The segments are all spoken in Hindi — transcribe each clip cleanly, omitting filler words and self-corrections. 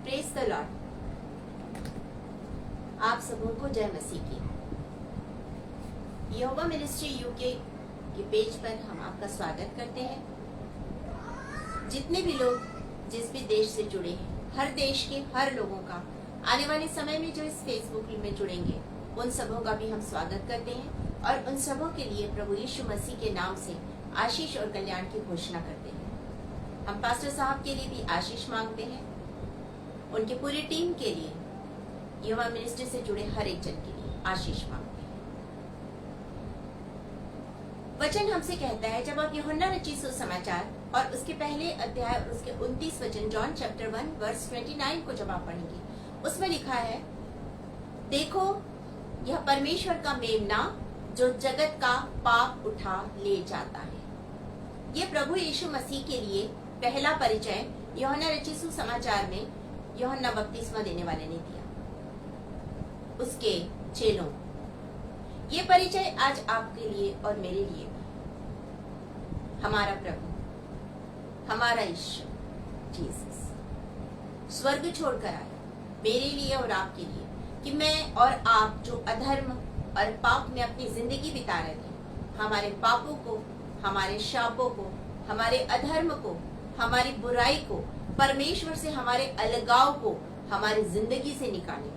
Praise the Lord. आप सबों को जय मसीह की। यहोवा मिनिस्ट्री यूके के पेज पर हम आपका स्वागत करते हैं। जितने भी लोग जिस भी देश से जुड़े हैं, हर देश के हर लोगों का आने वाले समय में जो इस फेसबुक में जुड़ेंगे, उन सबों का भी हम स्वागत करते हैं और उन सबों के लिए प्रभु यीशु मसीह के नाम से आशीष और कल्याण की घोषणा करते हैं। हम पास्टर साहब के लिए भी आशीष मांगते हैं, उनकी पूरी टीम के लिए, यहोवा मिनिस्ट्री से जुड़े हर एक जन के लिए आशीष मांगते हैं। वचन हमसे कहता है, जब आप यूहन्ना रचित सुसमाचार और उसके पहले अध्याय और उसके 29 वचन, जॉन चैप्टर 1 वर्स 29 को जब आप पढ़ेंगे, उसमें लिखा है, देखो यह परमेश्वर का मेमना जो जगत का पाप उठा ले जाता है। ये प्रभु यीशु मसीह के लिए पहला परिचय यूहन्ना रचित सुसमाचार में यूहन्ना बपतिस्मा देने वाले ने दिया उसके चेलों। ये परिचय आज आपके लिए और मेरे लिए, हमारा प्रभु, हमारा ईश्वर जीसस स्वर्ग छोड़कर आया मेरे लिए और आपके लिए, कि मैं और आप जो अधर्म और पाप में अपनी जिंदगी बिता रहे थे, हमारे पापों को, हमारे शापों को, हमारे अधर्म को, हमारी बुराई को, परमेश्वर से हमारे अलगाव को हमारी जिंदगी से निकाले।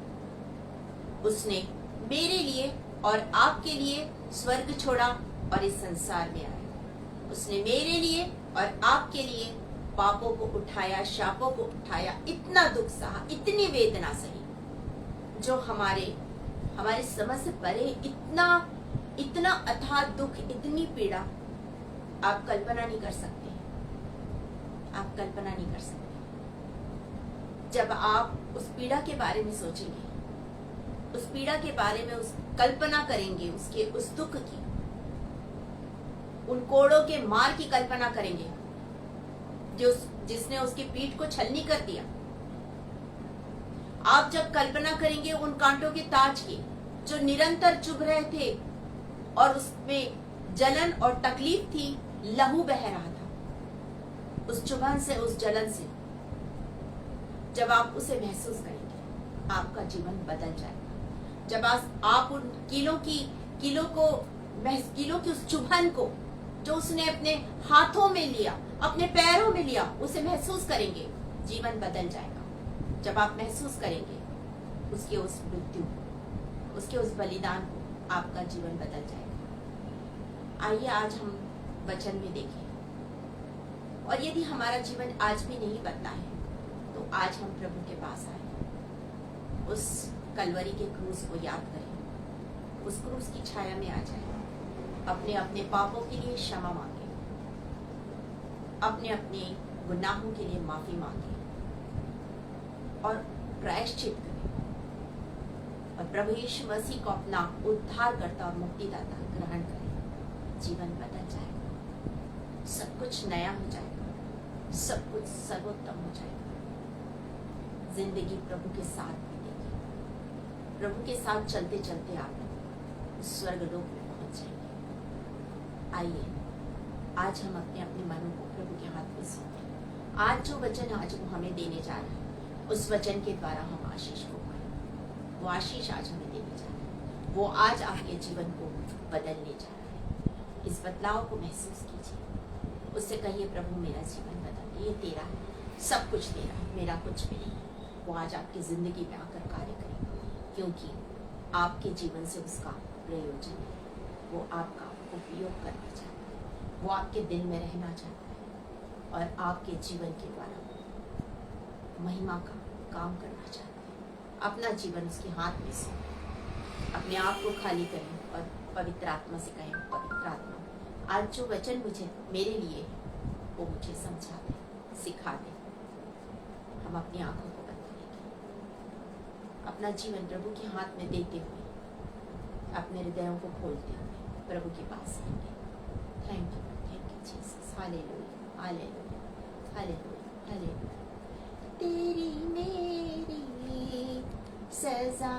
उसने मेरे लिए और आपके लिए स्वर्ग छोड़ा और इस संसार में आया। उसने मेरे लिए और आपके लिए पापों को उठाया, शापों को उठाया, इतना दुख सहा, इतनी वेदना सही, जो हमारे समझ से परे, इतना अथाह दुख, इतनी पीड़ा आप कल्पना नहीं कर सकते। आप कल्पना नहीं कर सकते। जब आप उस पीड़ा के बारे में सोचेंगे, उस पीड़ा के बारे में उस कल्पना करेंगे, उसके उस दुख की, उन कोड़ों के मार की कल्पना करेंगे जिसने उसकी पीठ को छलनी कर दिया। आप जब कल्पना करेंगे उन कांटों के ताज की जो निरंतर चुभ रहे थे और उसमें जलन और तकलीफ थी, लहू बह रहा था, उस चुभन से, उस जलन से, जब आप उसे महसूस करेंगे, आपका जीवन बदल जाएगा। जब आप उन कीलों की उस चुभन को, जो उसने अपने हाथों में लिया, अपने पैरों में लिया, उसे महसूस करेंगे, जीवन बदल जाएगा। जब आप महसूस करेंगे उसके उस मृत्यु, उसके उस बलिदान को, आपका जीवन बदल जाएगा। आइए आज हम वचन में देखें, और यदि हमारा जीवन आज भी नहीं बदला है, तो आज हम प्रभु के पास आए, उस कलवरी के क्रूस को याद करें, उस क्रूस की छाया में आ जाए, अपने अपने पापों के लिए क्षमा मांगे, अपने अपने गुनाहों के लिए माफी मांगे और प्रायश्चित करें, और प्रभु यीशु मसीह को अपना उद्धारकर्ता और मुक्तिदाता ग्रहण करें। जीवन बदल जाएगा, सब कुछ नया हो जाएगा, सब कुछ सर्वोत्तम हो जाएगा। जिंदगी प्रभु के साथ बीतेगी, प्रभु के साथ चलते चलते आप स्वर्ग लोक में पहुंच जाएंगे। आइए आज हम अपने अपने मनों को प्रभु के हाथ में सौंपें। आज जो वचन आज वो हमें देने जा रहा है, उस वचन के द्वारा हम आशीष को पाएं। वो आशीष आज हमें देने जा रहा है, वो आज आपके जीवन को बदलने जा रहा है। इस बदलाव को महसूस कीजिए, उससे कहिए, प्रभु मेरा जीवन बदल, ये तेरा है, सब कुछ तेरा है, मेरा कुछ भी नहीं। वो आज आपकी जिंदगी में आकर कार्य करेगा, क्योंकि आपके जीवन से उसका प्रयोजन है। वो आपका उपयोग करना चाहता है, वो आपके दिल में रहना चाहता है और आपके जीवन के द्वारा महिमा का काम करना चाहता है। अपना जीवन उसके हाथ में सौंपें, अपने आप को खाली करें और पवित्र आत्मा से कहें, पवित्र आत्मा आज जो वचन मेरे लिए है, वो मुझे समझा दे, सिखा दे। हम अपनी आंखों को बंद करेंगे, अपना जीवन प्रभु के हाथ में देते हुए, अपने हृदयों को खोलते हुए प्रभु के पास आएंगे। Thank you Jesus. Hallelujah, hallelujah, hallelujah, hallelujah. तेरी मेरी सजा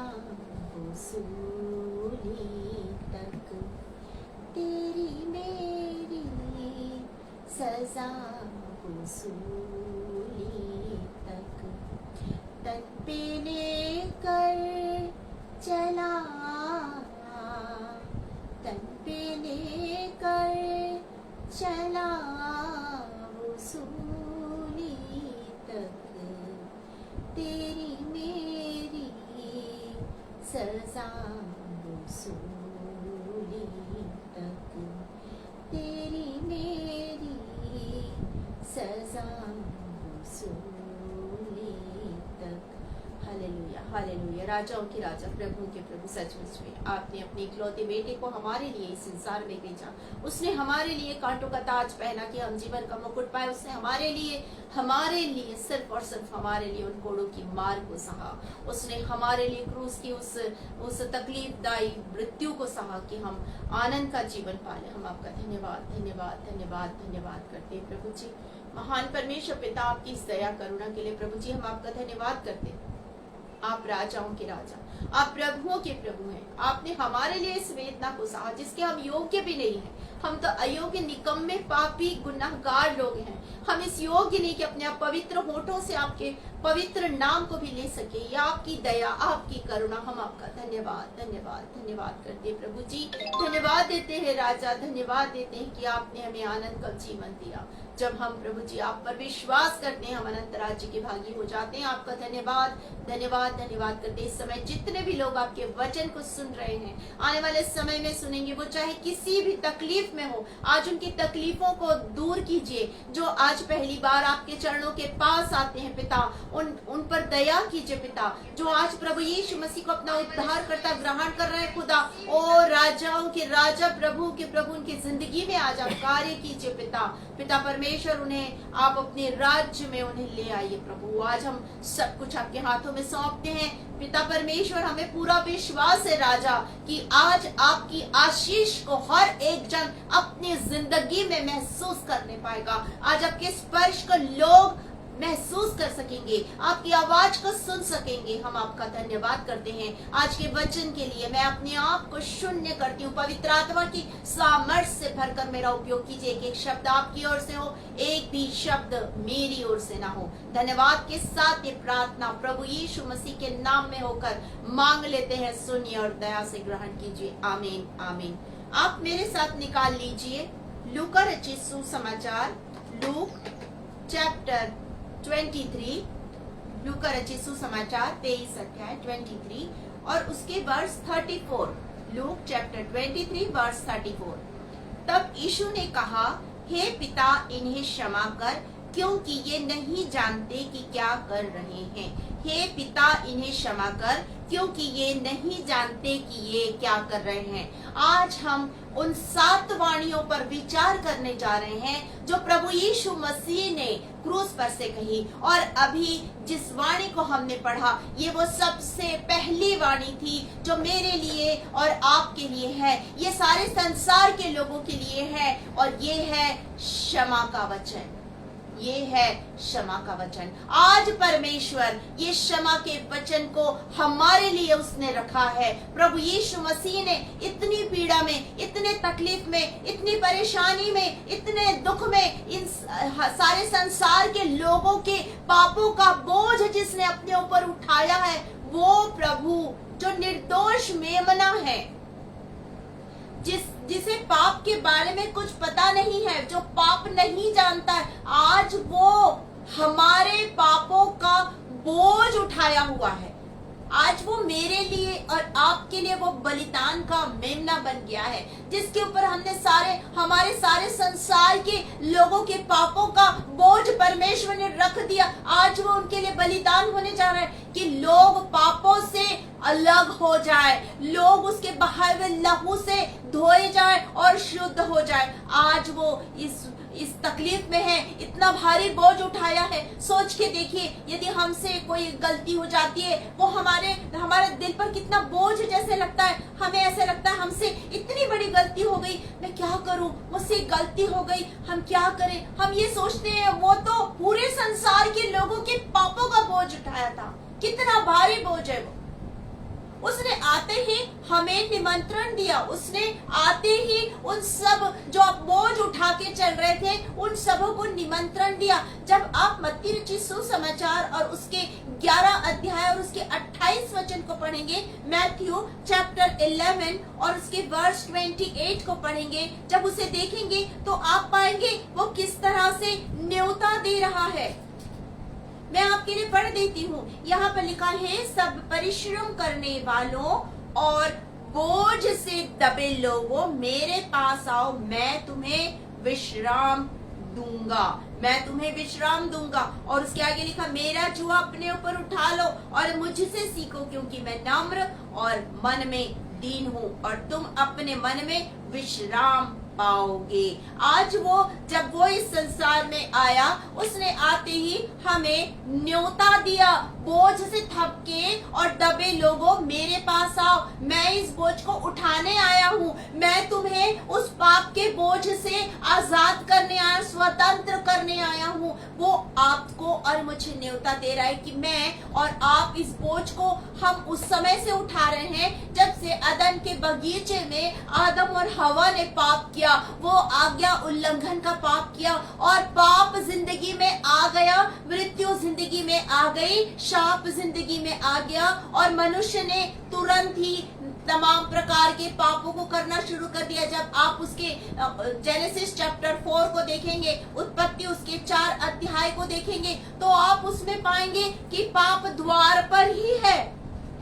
वसूली तक, तेरी मेरी सजा वसूली तक, तन पे लेकर चला, तन पे लेकर चला वो सूली तक, तेरी मेरी सजा वो सूली तक, तेरी मेरी सजा वो सूली तक। Hallelujah, hallelujah. राजाओं के राजा, प्रभु के प्रभु, सचमुच में आपने अपने इकलौते बेटे को हमारे लिए इस संसार में भेजा। उसने हमारे लिए कांटों का ताज पहना कि हम जीवन का मुकुट पाए। उसने हमारे लिए सिर्फ और सिर्फ हमारे लिए उन कोड़ों की मार को सहा। उसने हमारे लिए क्रूस की उस तकलीफदायी मृत्यु को सहा कि हम आनंद का जीवन पाले। हम आपका धन्यवाद धन्यवाद धन्यवाद धन्यवाद करते हैं प्रभु जी। महान परमेश्वर पिता, आपकी इस दया करुणा के लिए प्रभु जी हम आपका धन्यवाद करते हैं। आप राजाओं के राजा, आप प्रभुओं के प्रभु हैं। आपने हमारे लिए इस वेदना को सहा जिसके हम योग्य भी नहीं हैं। हम तो अयोग्य, निकम्मे, पापी, गुनाहगार लोग हैं। हम इस योग्य नहीं कि अपने आप पवित्र होठों से आपके पवित्र नाम को भी ले सके। या आपकी दया, आपकी करुणा, हम आपका धन्यवाद धन्यवाद धन्यवाद करते हैं प्रभु जी। धन्यवाद देते हैं राजा, धन्यवाद देते हैं कि आपने हमें आनंद का जीवन दिया। जब हम प्रभु जी आप पर विश्वास करते हैं, हम अनंत राज्य के भागी हो जाते हैं। आपका धन्यवाद धन्यवाद धन्यवाद करते हैं। इस समय जितने भी लोग आपके वचन को सुन रहे हैं, आने वाले समय में सुनेंगे, वो चाहे किसी भी तकलीफ में हो, आज उनकी तकलीफों को दूर कीजिए। जो आज पहली बार आपके चरणों के पास आते हैं पिता, उन पर दया कीजिए पिता। जो आज प्रभु यीशु मसीह को अपना उद्धार करता ग्रहण कर रहे हैं खुदा, ओ राजाओं के राजा, प्रभु के प्रभु, उनकी जिंदगी में आज आप कार्य कीजिए पिता। पिता परमेश्वर, उन्हें आप अपने राज्य में उन्हें ले आइए प्रभु। आज हम सब कुछ आपके हाथों में सौंपते हैं पिता परमेश्वर। हमें पूरा विश्वास है राजा कि आज आपकी आशीष को हर एक जन अपनी जिंदगी में महसूस करने पाएगा। आज आपके स्पर्श को लोग महसूस कर सकेंगे, आपकी आवाज को सुन सकेंगे। हम आपका धन्यवाद करते हैं आज के वचन के लिए। मैं अपने आप को शून्य करती हूँ, पवित्र आत्मा की सामर्थ्य से भरकर मेरा उपयोग कीजिए। एक एक शब्द आपकी ओर से हो, एक भी शब्द मेरी ओर से ना हो। धन्यवाद के साथ ये प्रार्थना प्रभु यीशु मसीह के नाम में होकर मांग लेते हैं। सुनिए और दया से ग्रहण कीजिए। आमीन आमीन। आप मेरे साथ निकाल लीजिए लूका रचित सुसमाचार, लूक चैप्टर 23, लूका रचित सुसमाचार 23 अध्याय 23 और उसके वर्ष 34। लूक चैप्टर 23 वर्ष 34। तब यीशु ने कहा, हे पिता, इन्हें क्षमा कर, क्योंकि ये नहीं जानते कि क्या कर रहे हैं। हे पिता, इन्हें क्षमा कर, क्योंकि ये नहीं जानते कि ये क्या कर रहे हैं। आज हम उन 7 वाणियों पर विचार करने जा रहे हैं जो प्रभु यीशु मसीह ने क्रूस पर से कही। और अभी जिस वाणी को हमने पढ़ा, ये वो सबसे पहली वाणी थी जो मेरे लिए और आपके लिए है। ये सारे संसार के लोगों के लिए है और ये है क्षमा का वचन। ये है क्षमा का वचन। आज परमेश्वर ये क्षमा के वचन को हमारे लिए उसने रखा है। प्रभु यीशु मसीह ने इतनी पीड़ा में, इतने तकलीफ में, इतनी परेशानी में, इतने दुख में, इन सारे संसार के लोगों के पापों का बोझ जिसने अपने ऊपर उठाया है, वो प्रभु जो निर्दोष मेमना है, जिसे पाप के बारे में कुछ पता नहीं है, जो पाप नहीं जानता है, आज वो हमारे पापों का बोझ उठाया हुआ है। आज वो मेरे लिए और आपके लिए वो बलिदान का मेमना बन गया है, जिसके ऊपर हमने हमारे सारे संसार के लोगों के पापों का बोझ परमेश्वर ने रख दिया। आज वो उनके लिए बलिदान होने जा रहा है कि लोग पापों से अलग हो जाए, लोग उसके बहाए हुए लहू से धोए जाए और शुद्ध हो जाए। आज वो इस तकलीफ में है, इतना भारी बोझ उठाया है। सोच के देखिए, यदि हमसे कोई गलती हो जाती है, वो हमारे दिल पर कितना बोझ जैसे लगता है। हमें ऐसे लगता है हमसे इतनी बड़ी गलती हो गई, मैं क्या करूं, मुझसे गलती हो गई, हम क्या करें। हम ये सोचते हैं वो तो पूरे संसार के लोगों के पापों का बोझ उठाया था। कितना भारी बोझ है वो। उसने आते ही हमें निमंत्रण दिया, उसने आते ही उन सब जो बोझ उठा के चल रहे थे उन सबों को निमंत्रण दिया। जब आप मत्ती रचित सुसमाचार और उसके 11 अध्याय और उसके 28 वचन को पढ़ेंगे, मैथ्यू चैप्टर 11 और उसके वर्स 28 को पढ़ेंगे, जब उसे देखेंगे तो आप पाएंगे वो किस तरह से न्योता दे रहा है। मैं आपके लिए पढ़ देती हूँ। यहाँ पर लिखा है, सब परिश्रम करने वालों और बोझ से दबे लोगों मेरे पास आओ, मैं तुम्हें विश्राम दूंगा, मैं तुम्हें विश्राम दूंगा। और उसके आगे लिखा, मेरा जुआ अपने ऊपर उठा लो और मुझसे सीखो, क्योंकि मैं नम्र और मन में दीन हूँ और तुम अपने मन में विश्राम पाओगे। आज जब वो इस संसार में आया, उसने आते ही हमें न्योता दिया, बोझ से थपके और दबे लोगों मेरे पास आओ, मैं इस बोझ को उठाने आया हूँ, मैं तुम्हें उस पाप के बोझ से आजाद करने आया, स्वतंत्र करने आया हूँ। वो आपको और मुझे न्योता दे रहा है कि मैं और आप इस बोझ को हम उस समय से उठा रहे हैं जब से अदन के बगीचे में आदम और हवा ने पाप किया, वो आज्ञा उल्लंघन का पाप किया और पाप जिंदगी में आ गया, मृत्यु जिंदगी में आ गई, शाप जिंदगी में आ गया और मनुष्य ने तुरंत ही तमाम प्रकार के पापों को करना शुरू कर दिया। जब आप उसके जेनेसिस चैप्टर 4 को देखेंगे, उत्पत्ति उसके 4 अध्याय को देखेंगे, तो आप उसमें पाएंगे कि पाप द्वार पर ही है।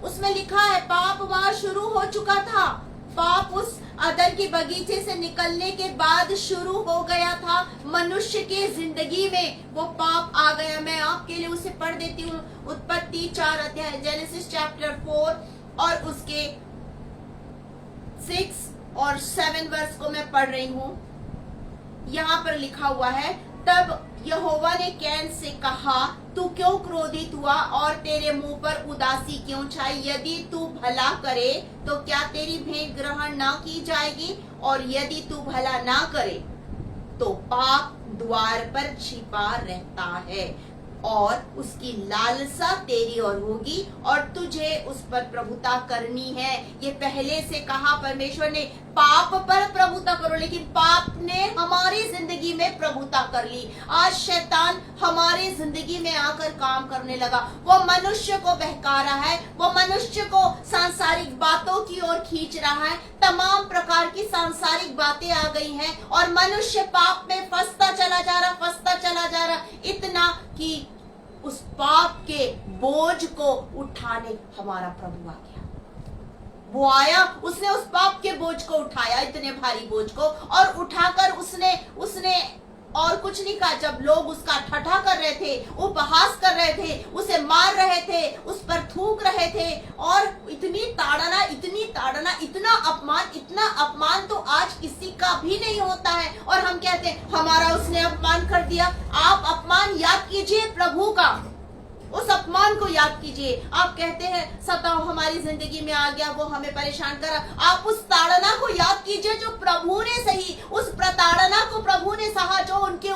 उसमें लिखा है पाप वहां शुरू हो चुका था, पाप उस अदन के बगीचे से निकलने के बाद शुरू हो गया था। मनुष्य के जिंदगी में वो पाप आ गया। मैं आपके लिए उसे पढ़ देती हूँ, उत्पत्ति 4 अध्याय, जेनेसिस चैप्टर 4 और उसके 6 और 7 वर्स को मैं पढ़ रही हूँ। यहाँ पर लिखा हुआ है, तब यहोवा ने कैन से कहा, तू क्यों क्रोधित हुआ और तेरे मुंह पर उदासी क्यों छाई? यदि तू भला करे तो क्या तेरी भेंट ग्रहण ना की जाएगी, और यदि तू भला ना करे तो पाप द्वार पर छिपा रहता है और उसकी लालसा तेरी ओर होगी और तुझे उस पर प्रभुता करनी है। ये पहले से कहा परमेश्वर ने, पाप पर प्रभुता करो, लेकिन पाप ने हमारी जिंदगी में प्रभुता कर ली। आज शैतान हमारी जिंदगी में आकर काम करने लगा, वो मनुष्य को बहका रहा है, वो मनुष्य को सांसारिक बातों की ओर खींच रहा है। तमाम प्रकार की सांसारिक बातें आ गई हैं और मनुष्य पाप में फंसता चला जा रहा, इतना कि उस पाप के बोझ को उठाने हमारा प्रभु आ गया। वो आया, उसने उस पाप के बोझ को उठाया, इतने भारी बोझ को, और उठाकर उसने और कुछ नहीं कहा। जब लोग उसका ठट्ठा कर रहे थे, उपहास कर रहे थे, उसे मार रहे थे, उस पर थूक रहे थे, और इतनी ताड़ना, इतना अपमान तो आज किसी का भी नहीं होता है। और हम कहते हैं हमारा उसने अपमान कर दिया। आप अपमान याद कीजिए प्रभु का, उस अपमान को याद कीजिए। आप कहते हैं सताओ हमारी जिंदगी में आ गया, वो हमें परेशान करा। आप उस ताड़ना को याद कीजिए जो प्रभु ने सही, उस प्रताड़ना को प्रभु ने सहा जो उनके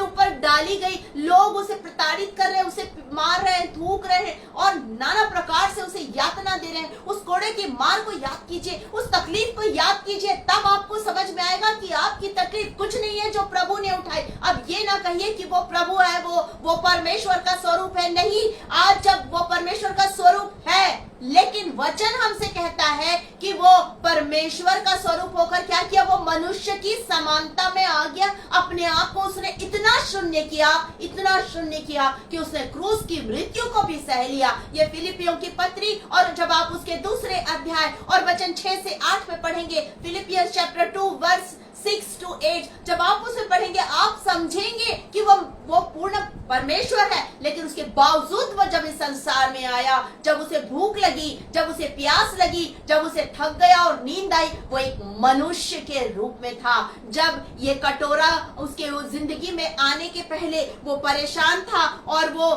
ऊपर डाली गई। लोग उसे प्रताड़ित कर रहे हैं, उसे मार रहे हैं, थूक रहे हैं और नाना प्रकार से उसे यातना दे रहे हैं। उस कोड़े की मार को याद कीजिए, उस तकलीफ को याद कीजिए, तब आपको समझ में आएगा कि आपकी तकलीफ कुछ नहीं है जो प्रभु ने उठाई। अब ये ना कहिए कि वो प्रभु है, वो परमेश्वर का स्वरूप है। नहीं, आज जब वो परमेश्वर का स्वरूप है, लेकिन वचन हमसे कहता है कि वो परमेश्वर का स्वरूप होकर क्या किया, वो मनुष्य की समानता में आ गया। अपने आप को उसने इतना शून्य किया कि उसने क्रूस की मृत्यु को भी सह लिया। ये फिलिपियों की पत्री, और जब आप उसके दूसरे अध्याय और वचन 6 से 8 में पढ़ेंगे, फिलिपियंस चैप्टर 2 वर्स 6 to 8, जब आप उसे पढ़ेंगे आप समझेंगे कि वो पूर्ण परमेश्वर है, लेकिन उसके बावजूद वो जब इस संसार में आया, जब उसे भूख लगी, जब उसे प्यास लगी, जब उसे थक गया और नींद आई, वो एक मनुष्य के रूप में था। जब ये कटोरा उसके जिंदगी में आने के पहले वो परेशान था और वो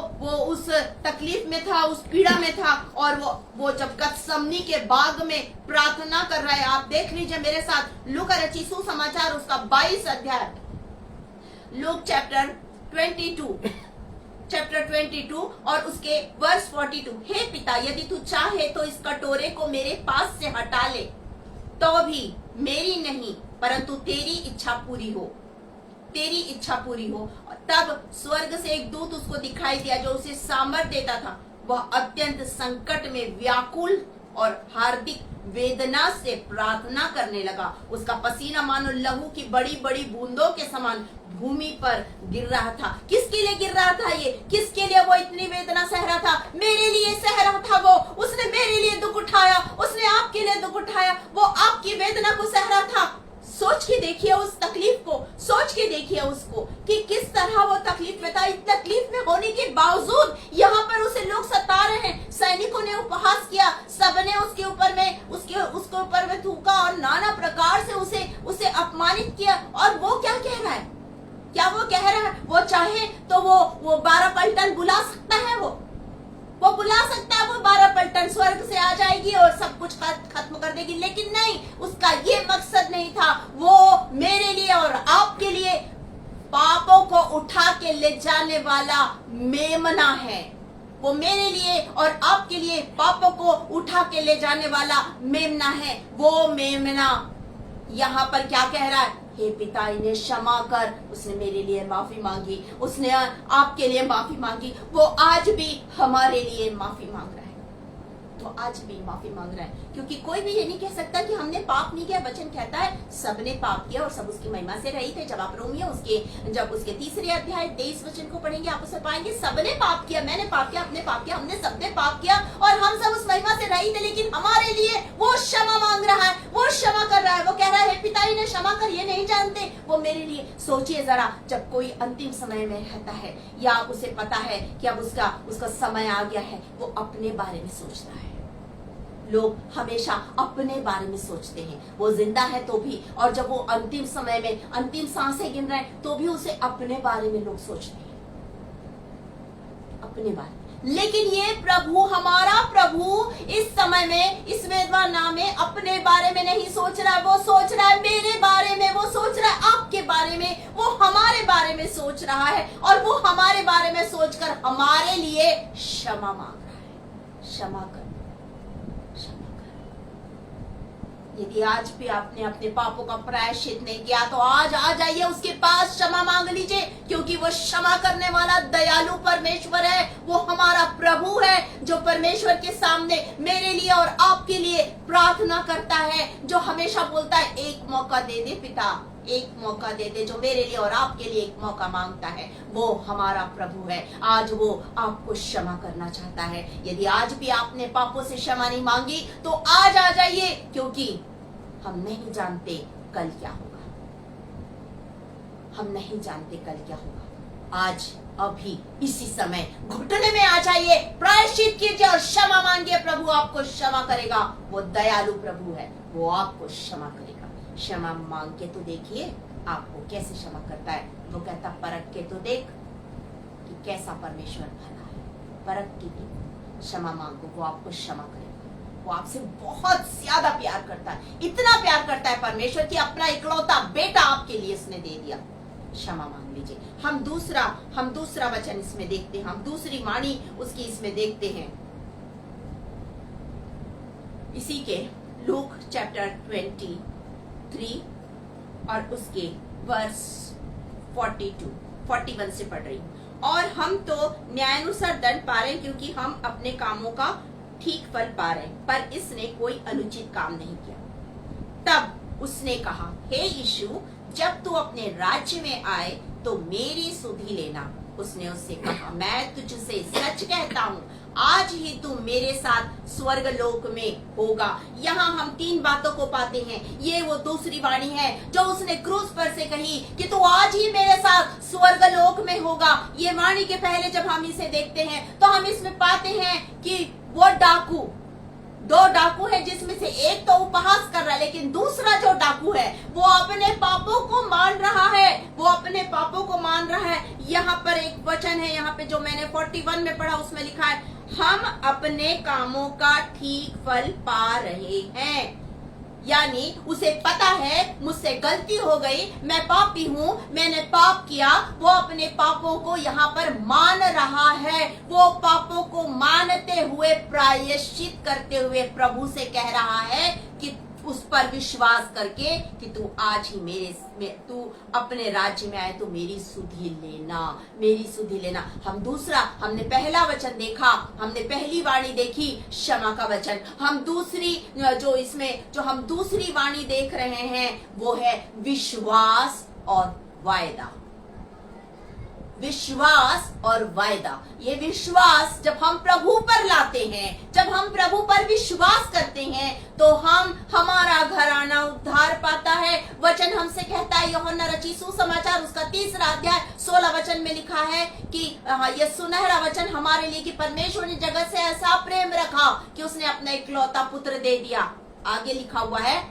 उस तकलीफ में था, उस पीड़ा में था, और वो जब गत्समनी के बाग में प्रार्थना कर रहा है। आप देख लीजिए मेरे साथ लूका रचित सुसमाचार उसका 22 अध्याय, लूक चैप्टर 22 चैप्टर 22 और उसके वर्स 42, हे पिता यदि तू चाहे तो इस कटोरे को मेरे पास से हटा ले, तो भी मेरी नहीं परंतु तेरी इच्छा पूरी हो, तेरी इच्छा पूरी हो। तब स्वर्ग से एक दूत उसको दिखाई दिया जो उसे सामर्थ देता था। वह अत्यंत संकट में व्याकुल और हार्दिक वेदना से प्रार्थना करने लगा। उसका पसीना मानो लहू की बड़ी बड़ी बूंदों के समान भूमि पर गिर रहा था। किसके लिए गिर रहा था ये? किसके लिए वो इतनी वेदना सह रहा था? मेरे लिए सह रहा था वो। उसने मेरे लिए दुख उठाया, उसने आपके लिए दुख उठाया, वो आपकी वेदना को सह रहा था। सोच के देखिए उस तकलीफ को, सोच के देखिए उसको कि किस तरह वो तकलीफ में था। इस तकलीफ में होने के बावजूद यहाँ पर उसे लोग सता रहे हैं। सैनिकों ने उपहास किया, सबने उसके ऊपर में उसके ऊपर में थूका और नाना प्रकार से उसे अपमानित किया। और वो क्या कह रहा है? क्या वो कह रहा है? वो चाहे तो वो 12 पलटन बुला सकता है, वो बुला सकता है, वो 12 पलटन स्वर्ग से आ जाएगी और सब कुछ खत्म कर देगी। लेकिन नहीं, उसका ये मकसद नहीं था। वो मेरे लिए और आपके लिए पापों को उठा के ले जाने वाला मेमना है। वो मेरे लिए और आपके लिए पापों को उठा के ले जाने वाला मेमना है। वो मेमना यहाँ पर क्या कह रहा है? हे पिता इन्हें क्षमा कर। उसने मेरे लिए माफी मांगी, उसने आपके लिए माफी मांगी। वो आज भी हमारे लिए माफी मांग रहा है, तो आज भी माफी मांग रहा है। क्योंकि कोई भी ये नहीं कह सकता कि हमने पाप नहीं किया। वचन कहता है सबने पाप किया और सब उसकी महिमा से रहित है। जब आप रोमियो जब उसके 3 अध्याय 23 वचन को पढ़ेंगे आप उसे पाएंगे, सबने पाप किया, मैंने पाप किया, आपने पाप किया, हमने सबने पाप किया और हम सब उस महिमा से रहित है। लेकिन हमारे लिए वो क्षमा मांग रहा है, वो क्षमा कर रहा है। वो कह रहा है पिता इन्हें क्षमा कर, ये नहीं जानते वो मेरे लिए। सोचिए जरा, जब कोई अंतिम समय में रहता है या उसे पता है कि अब उसका समय आ गया है, वो अपने बारे में सोचता है। लोग हमेशा अपने बारे में सोचते हैं। वो जिंदा है तो भी, और जब वो अंतिम समय में अंतिम सांसें गिन रहे हैं तो भी उसे अपने बारे में लोग सोचते हैं, अपने बारे में। लेकिन ये प्रभु, हमारा प्रभु इस समय में, इस वेदना में अपने बारे में नहीं सोच रहा है। वो सोच रहा है मेरे बारे में, वो सोच रहा है आपके बारे में, वो हमारे बारे में सोच रहा है। और वो हमारे बारे में सोचकर हमारे लिए क्षमा मांग रहा है। क्षमा कर। यदि आज भी आपने अपने पापों का प्रायश्चित नहीं किया तो आज आ जाइए उसके पास, क्षमा मांग लीजिए। क्योंकि वो क्षमा करने वाला दयालु परमेश्वर है। वो हमारा प्रभु है जो परमेश्वर के सामने मेरे लिए और आपके लिए प्रार्थना करता है, जो हमेशा बोलता है एक मौका दे दे पिता, एक मौका दे दे। जो मेरे लिए और आपके लिए एक मौका मांगता है वो हमारा प्रभु है। आज वो आपको क्षमा करना चाहता है। यदि आज भी आपने पापों से क्षमा नहीं मांगी तो आज आ जाइए, क्योंकि हम नहीं जानते कल क्या होगा। हम नहीं जानते कल क्या होगा। आज अभी इसी समय घुटने में आ जाइए, प्रायश्चित कीजिए और क्षमा मांगिए। प्रभु आपको क्षमा करेगा। वो दयालु प्रभु है, वो आपको क्षमा करेगा। क्षमा मांग के तो देखिए आपको कैसे क्षमा करता है। वो कहता परख के तो देख कि कैसा परमेश्वर भला है। परख के तो क्षमा मांगो, वो आपको क्षमा करेगा। वो आपसे बहुत ज्यादा प्यार करता है, इतना प्यार करता है परमेश्वर कि अपना इकलौता बेटा आपके लिए उसने दे दिया। क्षमा मांग लीजिए। हम दूसरा वचन इसमें देखते हैं, हम दूसरी वाणी उसकी इसमें देखते हैं। इसी के लूक चैप्टर 23 और उसके वर्स 41 से पढ़ रही हूँ। और हम तो न्यायानुसार दंड पा रहे क्योंकि हम अपने कामों का ठीक फल पा रहे, पर इसने कोई अनुचित काम नहीं किया। तब उसने कहा, हे यीशु, जब तू अपने राज्य में आए तो मेरी सुधि लेना। उसने उससे कहा, मैं तुझसे सच कहता हूँ आज ही तू मेरे साथ स्वर्ग लोक में होगा। यहाँ हम 3 बातों को पाते हैं। ये वो दूसरी वाणी है जो उसने क्रूस पर से कही कि तू आज ही मेरे साथ स्वर्ग लोक में होगा। ये वाणी के पहले जब हम इसे देखते हैं तो हम इसमें पाते हैं कि वो डाकू, 2 डाकू है जिसमें से एक तो उपहास कर रहा है, लेकिन दूसरा जो डाकू है वो अपने पापों को मान रहा है। वो अपने पापों को मान रहा है। यहाँ पर एक वचन है, यहाँ पे जो मैंने 41 में पढ़ा उसमें लिखा है, हम अपने कामों का ठीक फल पा रहे हैं। यानी उसे पता है मुझसे गलती हो गई, मैं पापी हूं, मैंने पाप किया। वो अपने पापों को यहाँ पर मान रहा है। वो पापों को मानते हुए, प्रायश्चित करते हुए प्रभु से कह रहा है कि उस पर विश्वास करके कि तू आज ही तू अपने राज्य में आए तो मेरी सुधि लेना, मेरी सुधि लेना। हमने पहला वचन देखा, हमने पहली वाणी देखी क्षमा का वचन। हम दूसरी वाणी देख रहे हैं वो है विश्वास और वायदा। विश्वास और वायदा। ये विश्वास जब हम प्रभु पर लाते हैं, जब हम प्रभु पर विश्वास करते हैं तो हमारा घराना उद्धार पाता है। वचन हमसे कहता है, यूहन्ना रचित सुसमाचार उसका 3 अध्याय 16 वचन में लिखा है कि यह सुनहरा वचन हमारे लिए कि परमेश्वर ने जगत से ऐसा प्रेम रखा कि उसने अपना इकलौता पुत्र दे दिया। आगे लिखा हुआ है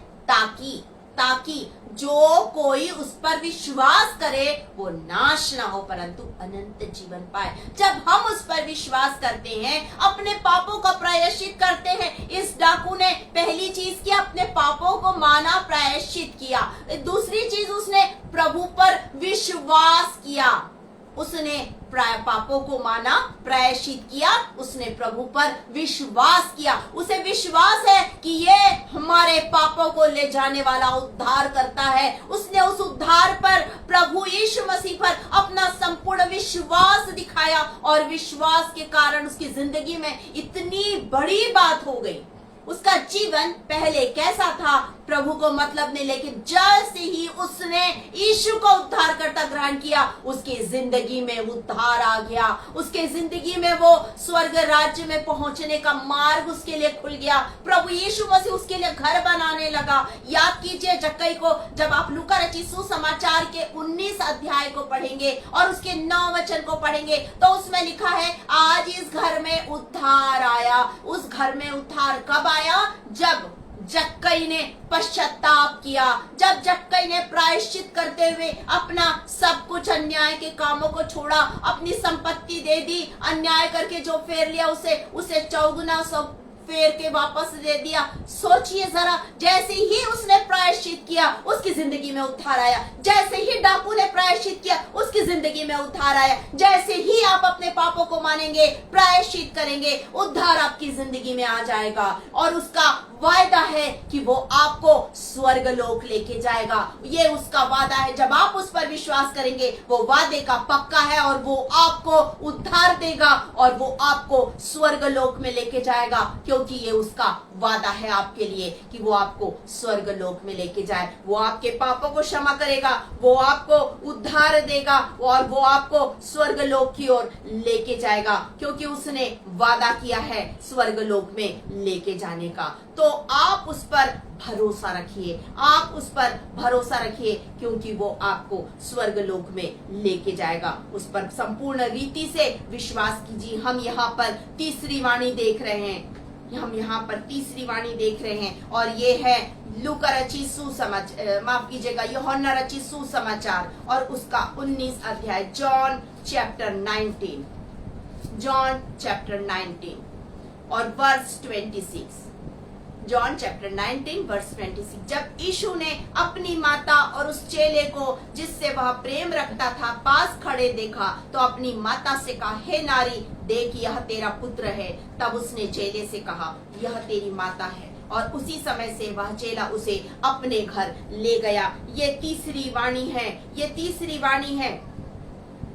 ताकि जो कोई उस पर विश्वास करे वो नाश ना हो परंतु अनंत जीवन पाए। जब हम उस पर विश्वास करते हैं, अपने पापों का प्रायश्चित करते हैं। इस डाकू ने पहली चीज की अपने पापों को माना, प्रायश्चित किया। दूसरी चीज उसने प्रभु पर विश्वास किया। उसने पापों को माना, प्रायश्चित किया, उसने प्रभु पर विश्वास किया। उसे विश्वास है कि ये हमारे पापों को ले जाने वाला उद्धार करता है। उसने उस उद्धार पर, प्रभु यीशु मसीह पर अपना संपूर्ण विश्वास दिखाया और विश्वास के कारण उसकी जिंदगी में इतनी बड़ी बात हो गई। उसका जीवन पहले कैसा था प्रभु को मतलब नहीं, लेकिन जैसे ही उसने यीशु को उद्धारकर्ता ग्रहण किया उसकी जिंदगी में उद्धार आ गया। उसके जिंदगी में वो स्वर्ग राज्य में पहुंचने का मार्ग उसके लिए खुल गया। प्रभु यीशु मसीह उसके लिए घर बनाने लगा। याद कीजिए जक्कई को, जब आप लूका रचित सुसमाचार के 19 अध्याय को पढ़ेंगे और उसके 9 वचन को पढ़ेंगे तो उसमें लिखा है आज इस घर में उद्धार आया। उस घर में उद्धार कब आया? जब जक्कई ने पश्चाताप किया, जब जक्कई ने प्रायश्चित करते हुए अपना सब कुछ अन्याय के कामों को छोड़ा, अपनी संपत्ति दे दी, अन्याय करके जो फेर लिया उसे चौगुना सब फेर के वापस दे दिया। सोचिए जरा, जैसे ही उसने प्रायश्चित किया उसकी जिंदगी में उद्धार आया। जैसे ही डाकू ने प्रायश्चित किया उसकी जिंदगी में उद्धार आया। जैसे ही आप अपने पापों को मानेंगे, प्रायश्चित करेंगे, उद्धार आपकी जिंदगी में आ जाएगा। और उसका वायदा है कि वो आपको स्वर्ग लोक लेके जाएगा। ये उसका वादा है। जब आप उस पर विश्वास करेंगे वो वादे का पक्का है और वो आपको उद्धार देगा और वो आपको स्वर्ग लोक में लेके जाएगा, क्योंकि ये उसका वादा है आपके लिए कि वो आपको स्वर्ग लोक में लेके जाए। वो आपके पापों को क्षमा करेगा, वो आपको उद्धार देगा और वो आपको स्वर्ग लोक की ओर लेके जाएगा, क्योंकि उसने वादा किया है स्वर्ग लोक में लेके जाने का। तो आप उस पर भरोसा रखिए, आप उस पर भरोसा रखिए, क्योंकि वो आपको स्वर्ग लोक में लेके जाएगा। उस पर संपूर्ण रीति से विश्वास कीजिए। हम यहाँ पर तीसरी वाणी देख रहे हैं, और ये है लूका रचित सुसमाचार, यूहन्ना रचित सुसमाचार और उसका 19 अध्याय, जॉन चैप्टर 19 और वर्स 26। John chapter 19 verse 26। जब यीशु ने अपनी माता और उस चेले को जिससे वह प्रेम रखता था पास खड़े देखा तो अपनी माता से कहा, हे नारी, देख यह तेरा पुत्र है। तब उसने चेले से कहा, यह तेरी माता है। और उसी समय से वह चेला उसे अपने घर ले गया। ये तीसरी वाणी है,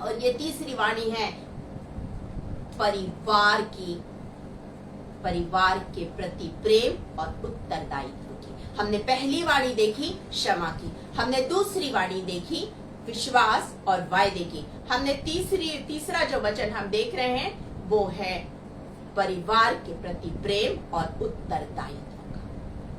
और ये तीसरी वाणी है परिवार के प्रति प्रेम और उत्तरदायित्व की। हमने पहली वाणी देखी क्षमा की, हमने दूसरी वाणी देखी विश्वास और वायदे की, हमने तीसरा जो वचन हम देख रहे हैं वो है परिवार के प्रति प्रेम और उत्तरदायित्व का।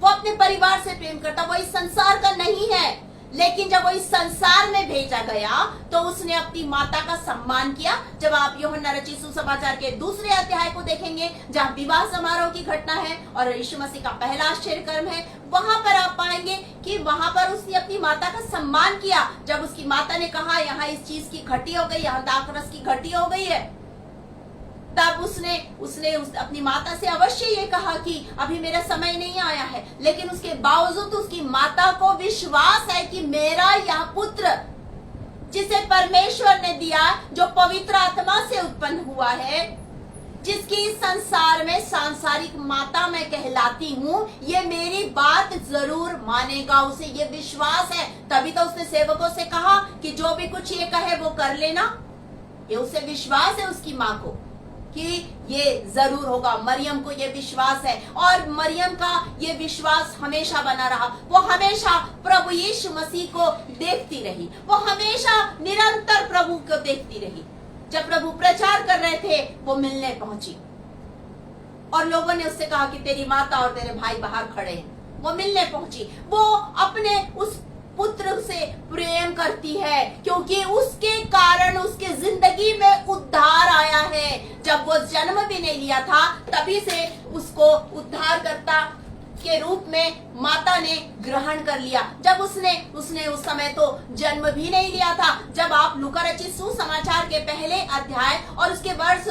वो अपने परिवार से प्रेम करता, वो इस संसार का नहीं है, लेकिन जब वो इस संसार में भेजा गया तो उसने अपनी माता का सम्मान किया। जब आप यूहन्ना रचित सुसमाचार के 2 अध्याय को देखेंगे जहाँ विवाह समारोह की घटना है और यीशु मसीह का पहला आश्चर्य कर्म है, वहां पर आप पाएंगे कि वहां पर उसने अपनी माता का सम्मान किया। जब उसकी माता ने कहा यहाँ इस चीज की घटी हो गई, यहाँ दाखरस की घटी हो गई है, तब उसने अपनी माता से अवश्य ये कहा कि अभी मेरा समय नहीं आया है, लेकिन उसके बावजूद उसकी माता को विश्वास है कि मेरा यह पुत्र जिसे परमेश्वर ने दिया, जो पवित्र आत्मा से उत्पन्न हुआ है, जिसकी इस संसार में सांसारिक माता मैं कहलाती हूँ, ये मेरी बात जरूर मानेगा। उसे ये विश्वास है, तभी तो उसने सेवकों से कहा कि जो भी कुछ ये कहे वो कर लेना। ये उसे विश्वास है उसकी माँ को कि ये जरूर होगा। मरियम को ये विश्वास है, और मरियम का ये विश्वास हमेशा बना रहा। वो हमेशा प्रभु यीशु मसीह को देखती रही, वो हमेशा निरंतर प्रभु को देखती रही। जब प्रभु प्रचार कर रहे थे, वो मिलने पहुंची और लोगों ने उससे कहा कि तेरी माता और तेरे भाई बाहर खड़े हैं। वो मिलने पहुंची, वो अपने उस पुत्र से प्रेम करती है, क्योंकि उसके कारण उसके जिंदगी में उद्धार आया है। जब वो जन्म भी नहीं लिया था, तभी से उसको उद्धारकर्ता के रूप में माता ने ग्रहण कर लिया। जब उसने उस समय तो जन्म भी नहीं लिया था। जब आप लूका रचित सुसमाचार के पहले अध्याय और उसके वर्ष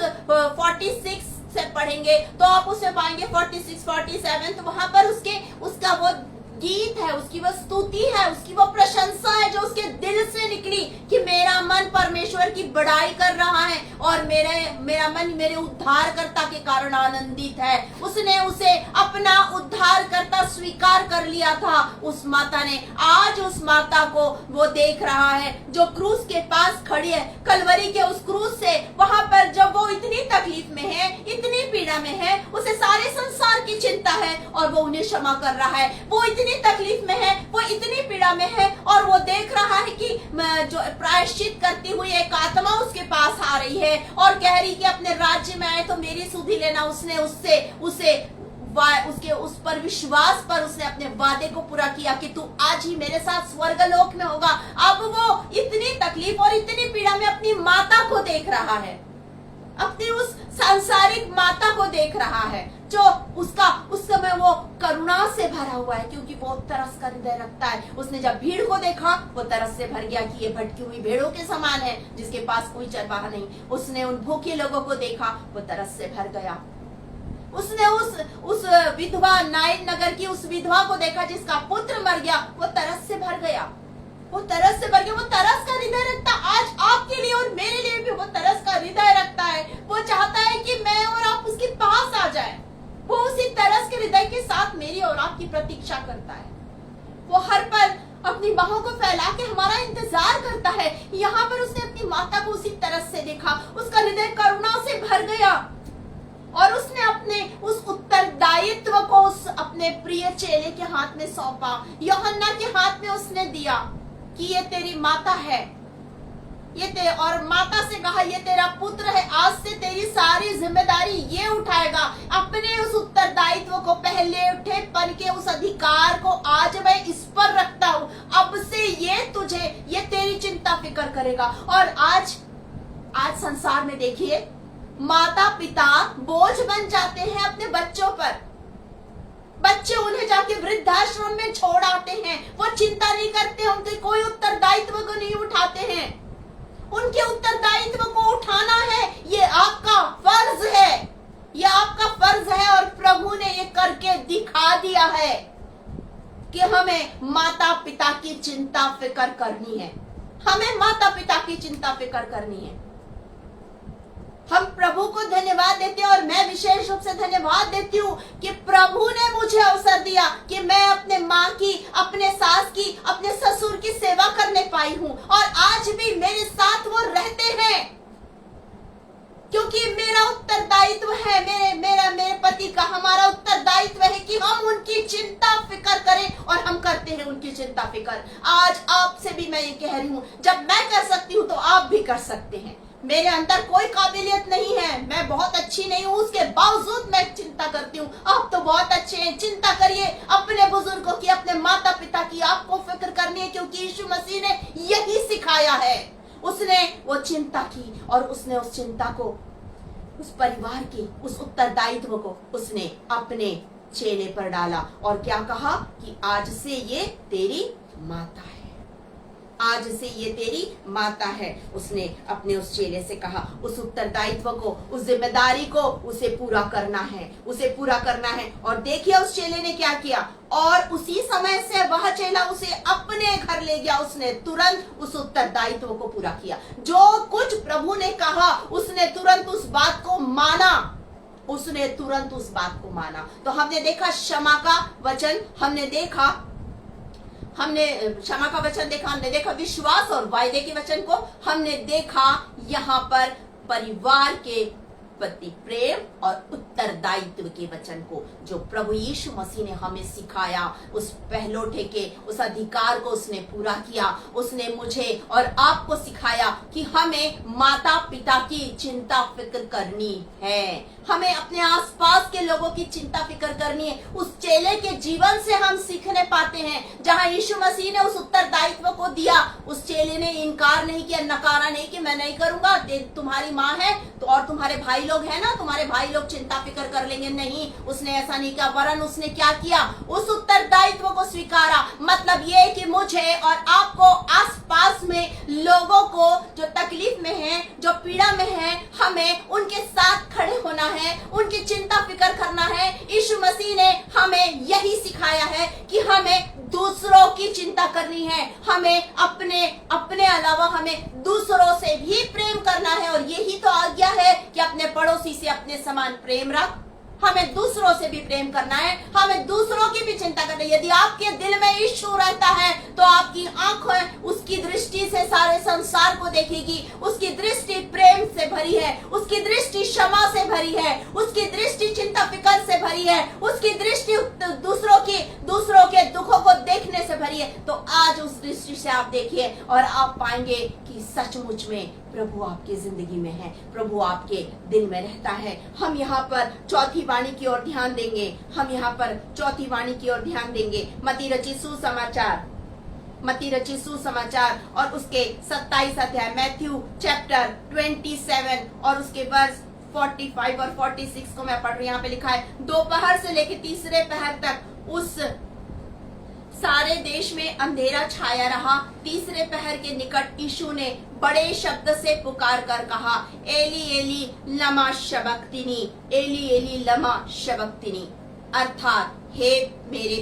46 से पढ़ेंगे तो आप उसमें पाएंगे 46, 47, तो वहां पर उसका वो गीत है, उसकी वो स्तुति है, उसकी वो प्रशंसा है जो उसके दिल से निकली कि मेरा मन परमेश्वर की बड़ाई कर रहा है और मेरा मन मेरे उद्धारकर्ता के कारण आनंदित है। उसने उसे अपना उद्धारकर्ता स्वीकार कर लिया था उस माता ने। आज उस माता को वो देख रहा है जो क्रूस के पास खड़ी है, कलवरी के उस क्रूस से। वहां पर जब वो इतनी तकलीफ में है, इतनी पीड़ा में है, उसे सारे संसार की चिंता है और वो उन्हें क्षमा कर रहा है। वो इतनी तकलीफ में है, वो इतनी पीड़ा में है और वो देख रहा है कि जो प्रायश्चित करती हुई एक आत्मा उसके पास आ रही है और कह रही कि अपने राज्य में आए तो मेरी सुधि लेना। उसने उसके उस पर विश्वास पर उसने अपने वादे को पूरा किया कि तू आज ही मेरे साथ स्वर्गलोक में होगा। अब वो इतनी तकलीफ और इतनी पीड़ा में अपनी माता को देख रहा है, अपनी उस सांसारिक माता को देख रहा है जो उसका उस समय वो करुणा से भरा हुआ है, क्योंकि वो तरस का हृदय रखता है। उसने जब भीड़ को देखा वो तरस से भर गया कि ये भटकी हुई भेड़ों के समान है जिसके पास कोई चरवाहा नहीं। उसने उन भूखे लोगों को देखा, वो तरस से भर गया। उसने उस विधवा, नाइन नगर की उस विधवा को देखा जिसका पुत्र मर गया, वो तरस से भर गया। वो तरस से भर गया। वो तरस का हृदय रखता आज आपके लिए और मेरे लिए भी। वो तरस का हृदय रखता है। वो चाहता है कि मैं और आप उसके पास आ जाए। वो उसी तरस के हृदय के साथ मेरी और आपकी प्रतीक्षा करता है। वो हर पल अपनी बाहों को फैला के हमारा इंतजार करता है। यहाँ पर उसने अपनी माता को उसी तरस से देखा, उसका हृदय करुणा से भर गया और उसने अपने उस उत्तरदायित्व को उस अपने प्रिय चेले के हाथ में सौंपा, यूहन्ना के हाथ में उसने दिया कि ये तेरी माता है, और माता से कहा ये तेरा पुत्र है। आज से तेरी सारी जिम्मेदारी ये उठाएगा। अपने उस उत्तरदायित्व को, पहले उठे पन के उस अधिकार को आज मैं इस पर रखता हूँ। अब से ये तेरी चिंता फिक्र करेगा। और आज संसार में देखिए, माता पिता बोझ बन जाते हैं अपने बच्चों पर। बच्चे उन्हें जाके वृद्धाश्रम में छोड़ आते हैं। वो चिंता नहीं करते, उनके कोई उत्तरदायित्व को नहीं उठाते हैं। उनके उत्तरदायित्व को उठाना है, ये आपका फर्ज है, ये आपका फर्ज है। और प्रभु ने ये करके दिखा दिया है कि हमें माता पिता की चिंता फिक्र करनी है। हमें माता पिता की चिंता फिक्र करनी है। हम प्रभु को धन्यवाद देते हैं और मैं विशेष रूप से धन्यवाद देती हूँ कि प्रभु ने मुझे अवसर दिया कि मैं अपने माँ की, अपने सास की, अपने ससुर की सेवा करने पाई हूँ। और आज भी मेरे साथ वो रहते हैं, क्योंकि मेरा उत्तरदायित्व है, मेरे पति का, हमारा उत्तरदायित्व है कि हम उनकी चिंता फिक्र करें और हम करते हैं उनकी चिंता फिक्र। आज आपसे भी मैं ये कह रही हूँ, जब मैं कर सकती हूँ तो आप भी कर सकते हैं। मेरे अंदर कोई काबिलियत नहीं है, मैं बहुत अच्छी नहीं हूँ, उसके बावजूद मैं चिंता करती हूँ। आप तो बहुत अच्छे हैं। चिंता करिए अपने बुजुर्गों की, अपने माता पिता की, आपको फिक्र करनी है, क्योंकि यीशु मसीह ने यही सिखाया है। उसने वो चिंता की और उसने उस चिंता को, उस परिवार की, उस उत्तरदायित्व को उसने अपने चेले पर डाला और क्या कहा कि आज से ये तेरी माता है। आज से ये तेरी माता है। उसने अपने उस चेले से कहा, उस उत्तरदायित्व को, उस जिम्मेदारी को उसे पूरा करना है, उसे पूरा करना है। और देखिए उस चेले ने क्या किया, और उसी समय से वह चेला उसे अपने घर ले गया। उसने तुरंत उस उत्तरदायित्व को पूरा किया। जो कुछ प्रभु ने कहा उसने तुरंत उस बात को माना, उसने तुरंत उस बात को माना। तो हमने देखा क्षमा का वचन, हमने क्षमा का वचन देखा, हमने देखा विश्वास और वायदे के वचन को, हमने देखा यहाँ पर परिवार के प्रति प्रेम और उत्तरदायित्व के वचन को, जो प्रभु यीशु मसीह ने हमें सिखाया। उस पहलोठे के उस अधिकार को उसने पूरा किया। उसने मुझे और आपको सिखाया कि हमें माता पिता की चिंता फिक्र करनी है, हमें अपने आसपास के लोगों की चिंता फिक्र करनी है। उस चेले के जीवन से हम सीखने पाते हैं, जहां यीशु मसीह ने उस उत्तरदायित्व को दिया, उस चेले ने इनकार नहीं किया, नकारा नहीं कि मैं नहीं करूंगा, तुम्हारी माँ है तो और तुम्हारे भाई लोग हैं ना, तुम्हारे भाई लोग चिंता फिक्र कर लेंगे। नहीं, उसने ऐसा नहीं किया, वरन उसने क्या किया, उस उत्तरदायित्व को स्वीकारा। मतलब ये कि मुझे और आपको आसपास में लोगों को जो तकलीफ में हैं, जो पीड़ा में हैं, हमें उनके साथ खड़े होना है, उनकी चिंता फिक्र करना है। यीशु मसीह ने हमें यही सिखाया है कि हमें दूसरों की चिंता करनी है, हमें अपने अलावा हमें दूसरों से भी प्रेम करना है। और यही तो आज्ञा है कि अपने पड़ोसी से अपने समान प्रेम रख। हमें दूसरों से भी प्रेम करना है, हमें दूसरों की भी चिंता करनी है। यदि आपके दिल में यीशु रहता है तो आपकी आंखें उसकी दृष्टि से सारे संसार को देखेगी। उसकी दृष्टि प्रेम से भरी है, उसकी दृष्टि क्षमा से भरी है, उसकी दृष्टि चिंता फिक्र से भरी है, उसकी दृष्टि दूसरों के दुखों को देखने से भरी है। तो आज उस दृष्टि से आप देखिए और आप पाएंगे कि सचमुच में प्रभु आपकी जिंदगी में है, प्रभु आपके दिल में रहता है। हम यहाँ पर चौथी वाणी की ओर ध्यान देंगे, मत्ती रचित सुसमाचार और उसके 27 अध्याय, मैथ्यू चैप्टर 27 और उसके वर्ष 45 और 46 को मैं पढ़ रही हूँ। यहाँ पे लिखा है, दोपहर से लेकर तीसरे पहर तक उस सारे देश में अंधेरा छाया रहा। तीसरे पहर के निकट यीशु ने बड़े शब्द से पुकार कर कहा, एली एली लमा शबक्तिनी, एली एली लमा शबक्तिनी, अर्थात हे मेरे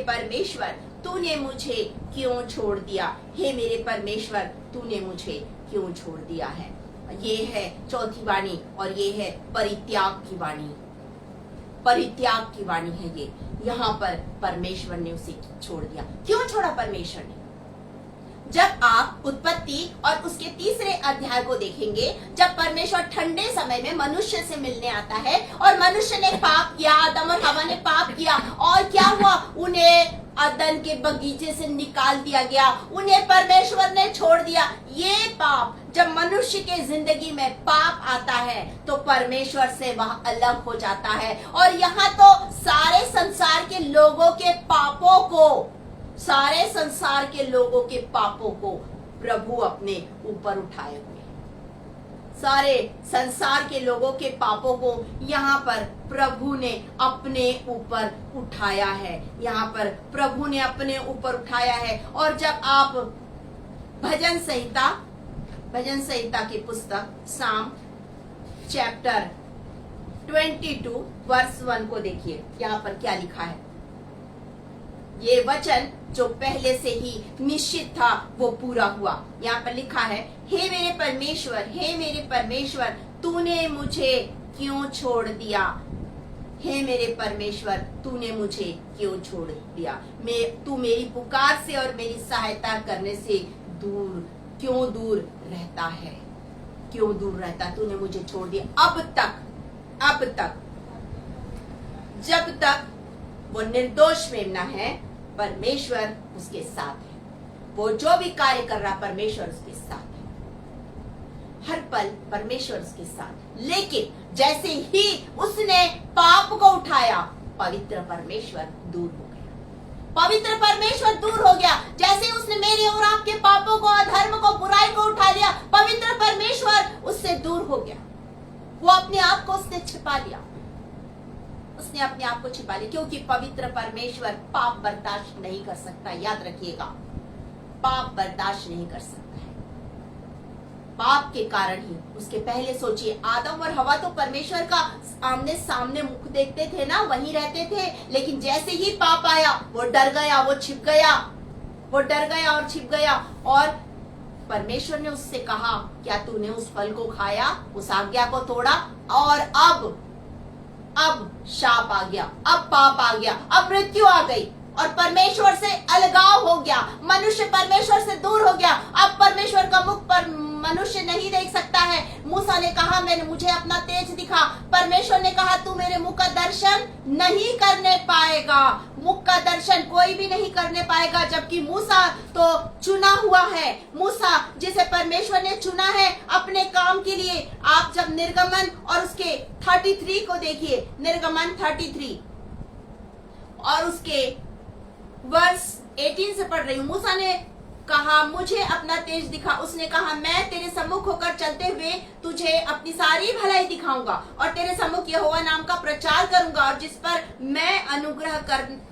परमेश्वर तूने मुझे क्यों छोड़ दिया, हे मेरे परमेश्वर तूने मुझे क्यों छोड़ दिया है। ये है चौथी वाणी और ये है परित्याग की वाणी है ये। यहाँ पर परमेश्वर ने उसे छोड़ दिया। क्यों छोड़ा परमेश्वर ने? जब आप उत्पत्ति और उसके तीसरे अध्याय को देखेंगे, जब परमेश्वर ठंडे समय में मनुष्य से मिलने आता है और मनुष्य ने पाप किया, आदम और हवा ने पाप किया, और क्या हुआ, उन्हें अदन के बगीचे से निकाल दिया गया, उन्हें परमेश्वर ने छोड़ दिया। ये पाप, जब मनुष्य के जिंदगी में पाप आता है तो परमेश्वर से वह अलग हो जाता है। और यहाँ तो सारे संसार के लोगों के पापों को प्रभु अपने ऊपर उठाए हुए, सारे संसार के लोगों के पापों को यहाँ पर प्रभु ने अपने ऊपर उठाया है, यहाँ पर प्रभु ने अपने ऊपर उठाया है। और जब आप भजन संहिता की पुस्तक साम चैप्टर 22 वर्स 1 को देखिए, यहाँ पर क्या लिखा है। ये वचन जो पहले से ही निश्चित था वो पूरा हुआ। यहाँ पर लिखा है, हे मेरे परमेश्वर तूने मुझे क्यों छोड़ दिया, हे मेरे परमेश्वर तूने मुझे क्यों छोड़ दिया। तू मेरी पुकार से और मेरी सहायता करने से क्यों दूर रहता है, तूने मुझे छोड़ दिया। अब तक जब तक वो निर्दोष मेमना है, परमेश्वर उसके साथ है। वो जो भी कार्य कर रहा, परमेश्वर उसके साथ है, हर पल परमेश्वर उसके साथ। लेकिन जैसे ही उसने पाप को उठाया, पवित्र परमेश्वर दूर हो गया। जैसे उसने मेरे और आपके पापों को, अधर्म को, बुराई को उठा लिया, पवित्र परमेश्वर उससे दूर हो गया। वो अपने आप को उसने छिपा लिया, क्योंकि पवित्र परमेश्वर पाप बर्दाश्त नहीं कर सकता। याद रखिएगा, पाप बर्दाश्त नहीं कर सकता है। पाप के कारण ही उसके पहले सोचिए, आदम और हवा तो परमेश्वर का आमने सामने मुख देखते थे ना, वहीं रहते थे, लेकिन जैसे ही पाप आया वो डर गया, वो छिप गया, वो डर गया और छिप गया। और परमेश्वर ने उससे कहा, क्या तूने उस फल को खाया, उस आज्ञा को तोड़ा, और अब शाप आ गया, अब पाप आ गया, अब मृत्यु आ गई और परमेश्वर से अलगाव हो गया, मनुष्य परमेश्वर से दूर हो गया। अब परमेश्वर का मुख पर मनुष्य नहीं देख सकता है। मूसा ने कहा, मुझे अपना तेज दिखा। परमेश्वर ने कहा, तू मेरे मुख का दर्शन नहीं करने पाएगा। मुख का दर्शन कोई भी नहीं करने पाएगा, जबकि मूसा तो चुना हुआ है, मूसा जिसे परमेश्वर ने चुना है अपने काम के लिए। आप जब निर्गमन और उसके 33 को देखिए, निर्गमन 33 और उसके वर्ष 18 से पढ़ रही हूँ। मूसा ने कहा, मुझे अपना तेज दिखा। उसने कहा, मैं तेरे सम्मुख होकर चलते हुए तुझे अपनी सारी भलाई दिखाऊंगा और तेरे सम्मुख यहोवा नाम का प्रचार करूंगा, और जिस पर मैं अनुग्रह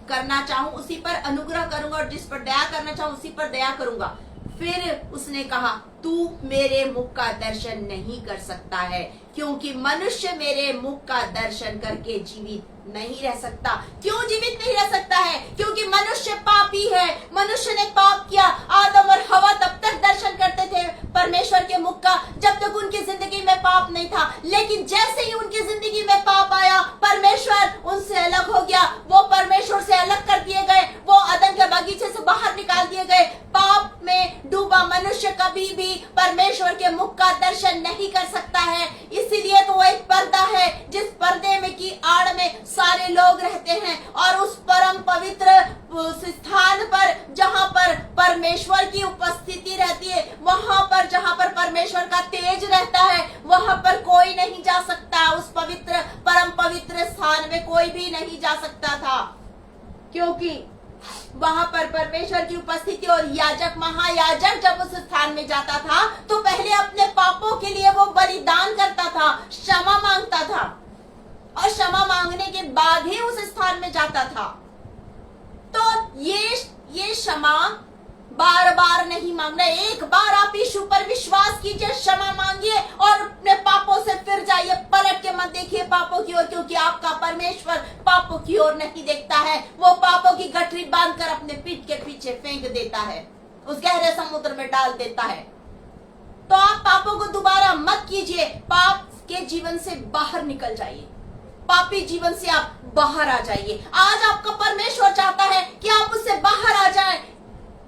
करना चाहूं उसी पर अनुग्रह करूंगा, और जिस पर दया करना चाहूं उसी पर दया करूंगा। फिर उसने कहा, तू मेरे मुख का दर्शन नहीं कर सकता है, क्योंकि मनुष्य मेरे मुख का दर्शन करके जीवित नहीं रह सकता। क्यों जीवित नहीं रह सकता है? क्योंकि मनुष्य पापी है, मनुष्य ने पाप किया। आदम और हवा तब तक दर्शन करते थे परमेश्वर के मुख का जब तक उनकी जिंदगी में पाप नहीं था, लेकिन जैसे ही उनकी जिंदगी में पाप आया, परमेश्वर उनसे अलग हो गया, वो परमेश्वर से अलग कर दिए गए, वो अदन के बगीचे से बाहर निकाल दिए गए। पाप में डूबा मनुष्य कभी भी परमेश्वर के मुख का दर्शन नहीं कर सकता है। इसीलिए तो वो एक पर्दा है, जिस पर्दे में की आड़ में सारे लोग रहते हैं, और उस परम पवित्र स्थान पर जहां पर परमेश्वर की उपस्थिति रहती है, वहां पर जहां पर परमेश्वर का तेज रहता है, वहां पर कोई नहीं जा सकता। उस पवित्र परम पवित्र स्थान में कोई भी नहीं जा सकता था, क्योंकि वहां पर परमेश्वर की उपस्थिति। और याजक, महायाजक जब उस स्थान में जाता था तो पहले अपने पापों के लिए वो बलिदान करता था, क्षमा मांगता था, और क्षमा मांगने के बाद ही उस स्थान में जाता था। तो ये क्षमा बार बार नहीं मांगना, एक बार आप यीशु पर विश्वास कीजिए, क्षमा मांगिए और अपने पापों से फिर जाइए। पलट के मत देखिए पापों की ओर, क्योंकि आपका परमेश्वर पापों की ओर नहीं देखता है। वो पापों की गठरी बांधकर अपने पीठ के पीछे फेंक देता है, उस गहरे समुद्र में डाल देता है। तो आप पापों को दोबारा मत कीजिए, पाप के जीवन से बाहर निकल जाइए, पापी जीवन से आप बाहर आ जाइए। आज आपका परमेश्वर चाहता है कि आप उससे बाहर आ जाएं,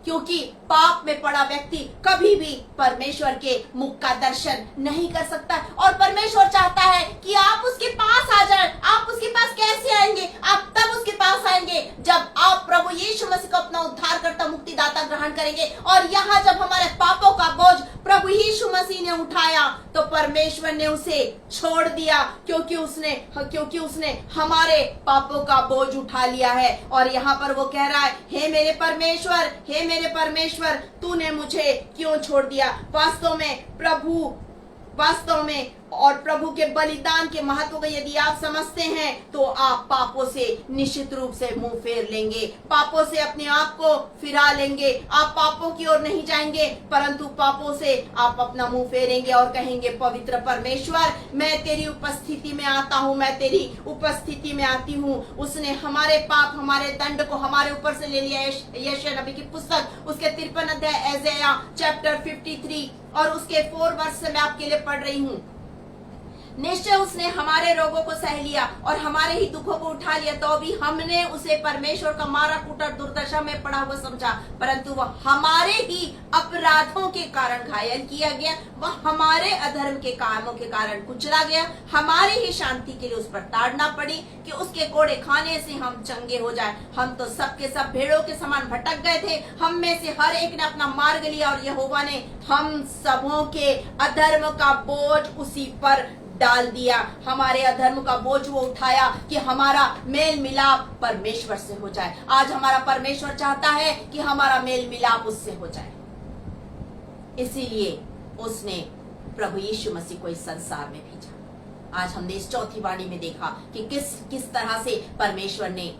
क्योंकि पाप में पड़ा व्यक्ति कभी भी परमेश्वर के मुख का दर्शन नहीं कर सकता। और परमेश्वर चाहता है कि आप उसके पास आ जाएं। आप उसके पास कैसे आएंगे? आप तब उसके पास आएंगे जब आप प्रभु यीशु मसीह को अपना उद्धारकर्ता मुक्तिदाता ग्रहण करेंगे। और यहाँ जब हमारे पापों का बोझ प्रभु यीशु मसीह ने उठाया तो परमेश्वर ने उसे छोड़ दिया, क्योंकि उसने हमारे पापों का बोझ उठा लिया है। और यहाँ पर वो कह रहा है, हे मेरे परमेश्वर, तूने मुझे क्यों छोड़ दिया? वास्तव में और प्रभु के बलिदान के महत्व को यदि आप समझते हैं तो आप पापों से निश्चित रूप से मुंह फेर लेंगे, पापों से अपने आप को फिरा लेंगे। आप पापों की ओर नहीं जाएंगे, परंतु पापों से आप अपना मुंह फेरेंगे और कहेंगे, पवित्र परमेश्वर, मैं तेरी उपस्थिति में आता हूँ, मैं तेरी उपस्थिति में आती हूँ। उसने हमारे पाप, हमारे दंड को हमारे ऊपर से ले लिया। यशायाह नबी की पुस्तक उसके 53 अध्याय, एजाया चैप्टर 53 और उसके 4 वर्ष से मैं आपके लिए पढ़ रही हूँ। निश्चय उसने हमारे रोगों को सह लिया और हमारे ही दुखों को उठा लिया, तो भी हमने उसे परमेश्वर का मारा कूटा दुर्दशा में पड़ा हुआ समझा, परंतु वह हमारे ही अपराधों के कारण घायल किया गया, वह हमारे अधर्म के कामों के कारण कुचला गया, हमारी ही शांति के लिए उस पर ताड़ना पड़ी कि उसके कोड़े खाने से हम चंगे हो जाए। हम तो सबके सब भेड़ों के समान भटक गए थे, हम में से हर एक ने अपना मार्ग लिया और यहोवा ने हम सबों के अधर्म का बोझ उसी पर डाल दिया। हमारे अधर्म का बोझ वो उठाया कि हमारा मेल मिलाप परमेश्वर से हो जाए। आज हमारा परमेश्वर चाहता है कि हमारा मेल मिलाप उससे हो जाए, इसीलिए उसने प्रभु यीशु मसीह को इस संसार में भेजा। आज हमने इस चौथी वाणी में देखा कि किस तरह से परमेश्वर ने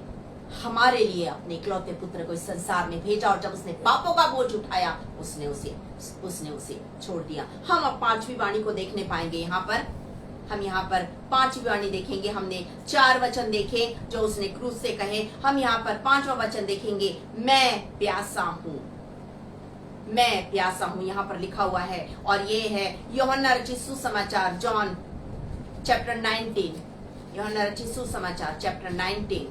हमारे लिए अपने इकलौते पुत्र को इस संसार में भेजा, और जब उसने पापों का बोझ उठाया उसने उसे छोड़ दिया। हम अब पांचवी वाणी को देखने पाएंगे यहाँ पर। हम यहाँ पर पांचवी वाणी देखेंगे। हमने 4 वचन देखे जो उसने क्रूस से कहे। हम यहाँ पर 5वां वचन देखेंगे, मैं प्यासा हूँ। मैं प्यासा हूँ यहाँ पर लिखा हुआ है, और ये है यूहन्ना रचित सुसमाचार जॉन चैप्टर 19। यूहन्ना रचित सुसमाचार चैप्टर 19,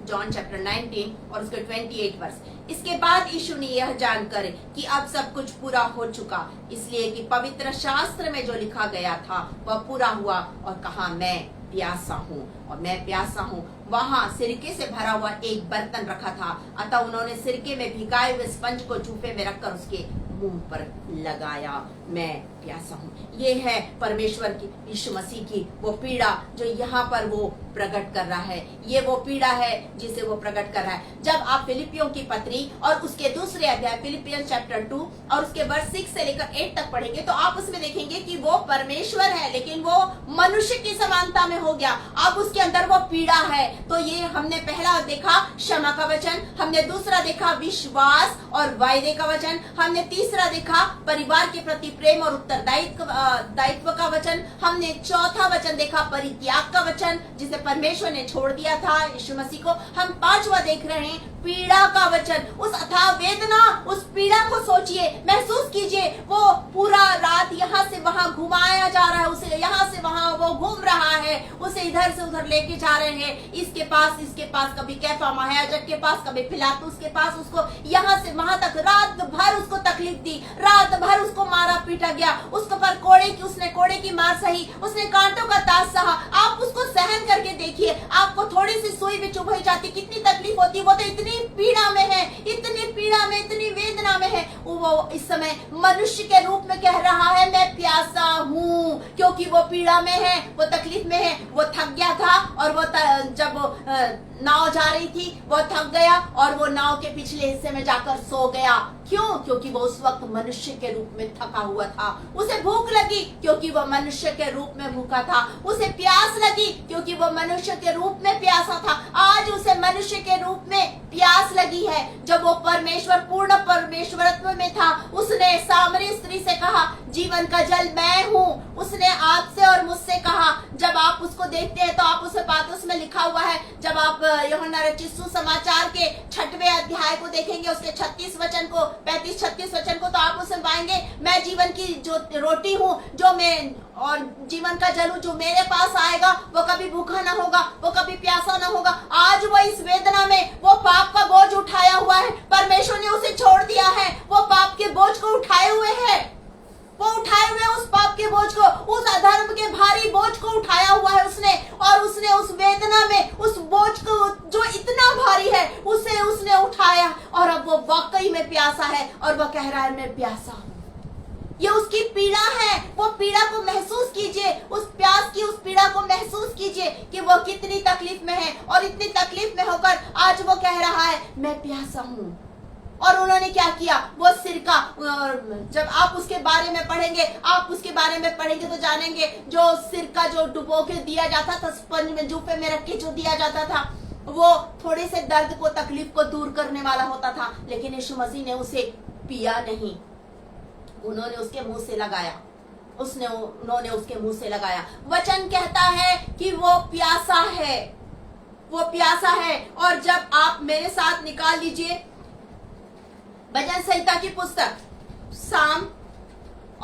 जॉन चैप्टर 19 और उसके 28 वर्ष। इसके बाद यीशु ने यह जानकर कि अब सब कुछ पूरा हो चुका, इसलिए कि पवित्र शास्त्र में जो लिखा गया था वह पूरा हुआ, और कहा मैं प्यासा हूँ। और मैं प्यासा हूँ, वहां सिरके से भरा हुआ एक बर्तन रखा था, अतः उन्होंने सिरके में भिगाए हुए स्पंज को जूफे में रखकर उसके मुंह पर लगाया। मैं प्यासा हूँ। ये है परमेश्वर की, यीशु मसीह की वो पीड़ा जो यहाँ पर वो प्रकट कर रहा है। ये वो पीड़ा है जिसे वो प्रकट कर रहा है। जब आप फिलिपियों की पत्री और उसके दूसरे अध्याय फिलिपियंस चैप्टर 2 और उसके वर्ष 6 से लेकर 8 तक पढ़ेंगे तो आप उसमें देखेंगे कि वो परमेश्वर है, लेकिन वो मनुष्य की समानता में हो गया। अब उसके अंदर वो पीड़ा है। तो ये हमने पहला देखा क्षमा का वचन, हमने दूसरा देखा विश्वास और वायदे का वचन, हमने तीसरा देखा परिवार के प्रति प्रेम और दायित्व का वचन, हमने चौथा वचन देखा परित्याग का वचन जिसे परमेश्वर ने छोड़ दिया था यीशु मसीह को। हम 5वां देख रहे हैं पीड़ा का वचन। उस अथाह वेदना, उस पीड़ा को सोचिए, महसूस कीजिए। वो पूरा रात यहाँ से वहां घुमाया जा रहा है, उसे यहाँ से वहां वो घूम रहा है, उसे इधर से उधर लेके जा रहे हैं, इसके पास, कभी कैफा महायाजक के पास, कभी पिलातुस के पास, उसको यहाँ से वहां तक रात भर उसको तकलीफ दी, रात भर उसको मारा पीटा गया, उसको पर उसने कोड़े की मार सही, उसने कांटों का ताज सहा। आप उसको सहन करके देखिए, आपको थोड़ी सी सुई भी चुभ जाती, कितनी तकलीफ होती। वो तो इतनी पीड़ा में है, इतनी पीड़ा में, इतनी वेदना में है। वो इस समय मनुष्य के रूप में कह रहा है मैं प्यासा हूँ, क्योंकि वो पीड़ा में है, वो तकलीफ में है। वो थक गया था, और वो जब नाव जा रही थी वो थक गया और वो नाव के पिछले हिस्से में जाकर सो गया। क्यों? क्योंकि वो उस वक्त मनुष्य के रूप में थका हुआ था। उसे भूख लगी क्योंकि वो मनुष्य के रूप में भूखा था। उसे प्यास लगी क्योंकि वो मनुष्य के रूप में प्यासा था। आज उसे मनुष्य के रूप में प्यास लगी है। जब वो पूर्ण परमेश्वरत्व में था, उसने सामरी स्त्री से कहा जीवन का जल मैं हूँ। उसने आपसे और मुझसे कहा। जब आप उसको देखते हैं तो आप उसे पाते, उसमें लिखा हुआ है, जब आप यूहन्ना रचित सुसमाचार के 6वें अध्याय को देखेंगे, उसके 36 वचन को, 35-36 वचन को, तो आप उसमें पाएंगे मैं जीवन की जो रोटी हूँ, जो मैं और जीवन का जल हूँ, जो मेरे पास आएगा वो कभी भूखा ना होगा, वो कभी प्यासा ना होगा। आज वो इस वेदना में वो पाप का बोझ उठाया हुआ है, परमेश्वर ने उसे छोड़ दिया है। वो पाप के बोझ को उठाए हुए है, वो उठाए हुए उस पाप के बोझ को, उस अधर्म के भारी बोझ को उठाया हुआ है उसने। और उसने उस वेदना में उस बोझ को जो इतना भारी है उसे उसने उठाया, और अब वो वाकई में प्यासा है और वो कह रहा है मैं प्यासा हूँ। ये उसकी पीड़ा है। वो पीड़ा को महसूस कीजिए, उस प्यास की उस पीड़ा को महसूस कीजिए कि वो कितनी तकलीफ में है, और इतनी तकलीफ में होकर आज वो कह रहा है मैं प्यासा हूँ। और उन्होंने क्या किया? वो सिरका, जब आप उसके बारे में पढ़ेंगे तो जानेंगे, जो सिरका जो डुबो के दिया जाता था, स्पंज में जूफे में रख के जो दिया जाता था, वो थोड़े से दर्द को, तकलीफ को दूर करने वाला होता था। लेकिन यीशु मसीह ने उसे पिया नहीं, उन्होंने उसके मुंह से लगाया, उन्होंने उसके मुंह से लगाया। वचन कहता है कि वो प्यासा है, वो प्यासा है। और जब आप मेरे साथ निकाल लीजिए भजन संहिता की पुस्तक साम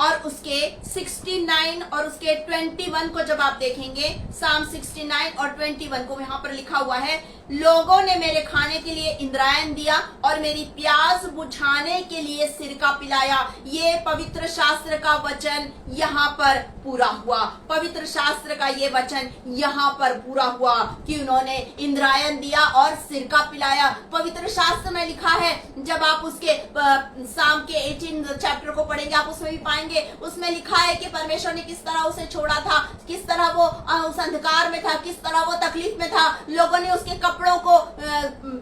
और उसके 69 और उसके 21 को जब आप देखेंगे, साम 69 और 21 को, यहाँ पर लिखा हुआ है लोगों ने मेरे खाने के लिए इंद्रायण दिया और मेरी प्यास बुझाने के लिए सिरका पिलाया। ये पवित्र शास्त्र का वचन यहाँ पर पूरा हुआ। पवित्र शास्त्र का ये वचन यहाँ पर पूरा हुआ कि उन्होंने इंद्रायण दिया और सिरका पिलाया। पवित्र शास्त्र में लिखा है, जब आप उसके साम के 18 चैप्टर को पढ़ेंगे आप उसमें भी पाएंगे, उसमें लिखा है कि परमेश्वर ने किस तरह उसे छोड़ा था, किस तरह वो उस अंधकार में था, किस तरह वो तकलीफ में था। लोगों ने उसके कपड़ों को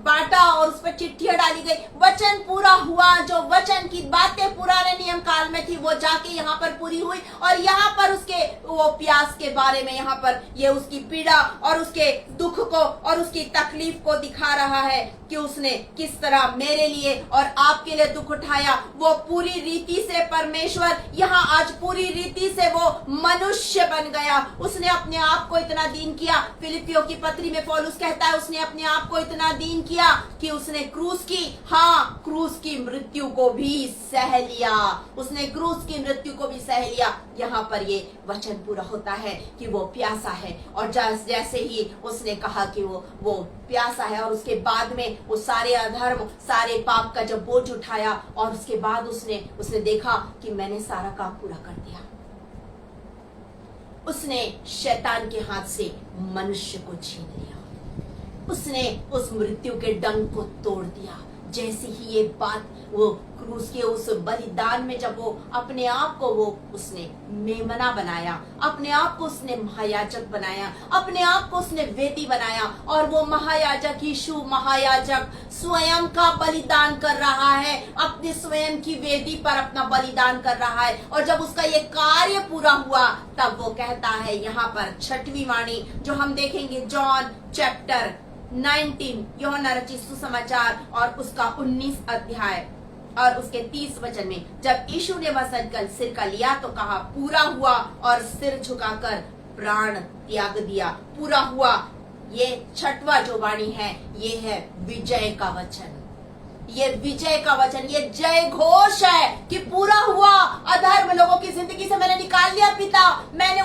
बांटा और उस पर चिट्ठियां डाली गई। वचन पूरा हुआ, जो वचन की बातें पुराने नियम काल में थी वो जाके यहाँ पर पूरी हुई। और यहाँ पर पर उसके वो प्यास के बारे में यहाँ पर ये उसकी पीड़ा और उसके दुख को और उसकी तकलीफ को दिखा रहा है कि उसने किस तरह मेरे लिए और आपके लिए दुख उठाया। वो पूरी रीति से परमेश्वर यहाँ आज पूरी रीति से वो मनुष्य बन गया। उसने अपने आप को इतना दीन किया। फिलिपियों की पत्री में पौलुस कहता है उसने अपने आप को इतना दीन किया कि उसने क्रूस की, हाँ, क्रूस की मृत्यु को भी सह लिया। उसने क्रूस की मृत्यु को भी सह लिया। यहाँ पर ये वचन पूरा होता है कि वो प्यासा है और जैसे ही उसने कहा कि वो प्यासा है और उसके बाद में वो सारे अधर्म सारे पाप का जब बोझ उठाया और उसके बाद उसने देखा कि मैंने सारा काम पूरा कर दिया। उसने शैतान के हाथ से मनुष्य को छीन लिया। उसने उस मृत्यु के डंक को तोड़ दिया। जैसे ही ये बात वो क्रूस के उस बलिदान में जब वो अपने आप को उसने मेमना बनाया, अपने आप को उसने महायाजक बनाया, अपने आप को उसने वेदी बनाया और वो महायाजक यीशु महायाजक स्वयं का बलिदान कर रहा है, अपने स्वयं की वेदी पर अपना बलिदान कर रहा है। और जब उसका ये कार्य पूरा हुआ तब वो कहता है यहाँ पर छठवीं वाणी जो हम देखेंगे जॉन चैप्टर 19 यूहन्ना रचित सुसमाचार और उसका 19 अध्याय और उसके 30 वचन में जब यीशु ने वह संकल्प सिर का लिया तो कहा पूरा हुआ और सिर झुकाकर प्राण त्याग दिया। पूरा हुआ, ये छठवा जो वाणी है ये है विजय का वचन। ये विजय का वचन, ये जय घोष है कि पूरा हुआ। अधर्म लोगों की जिंदगी से मैंने निकाल लिया पिता, मैंने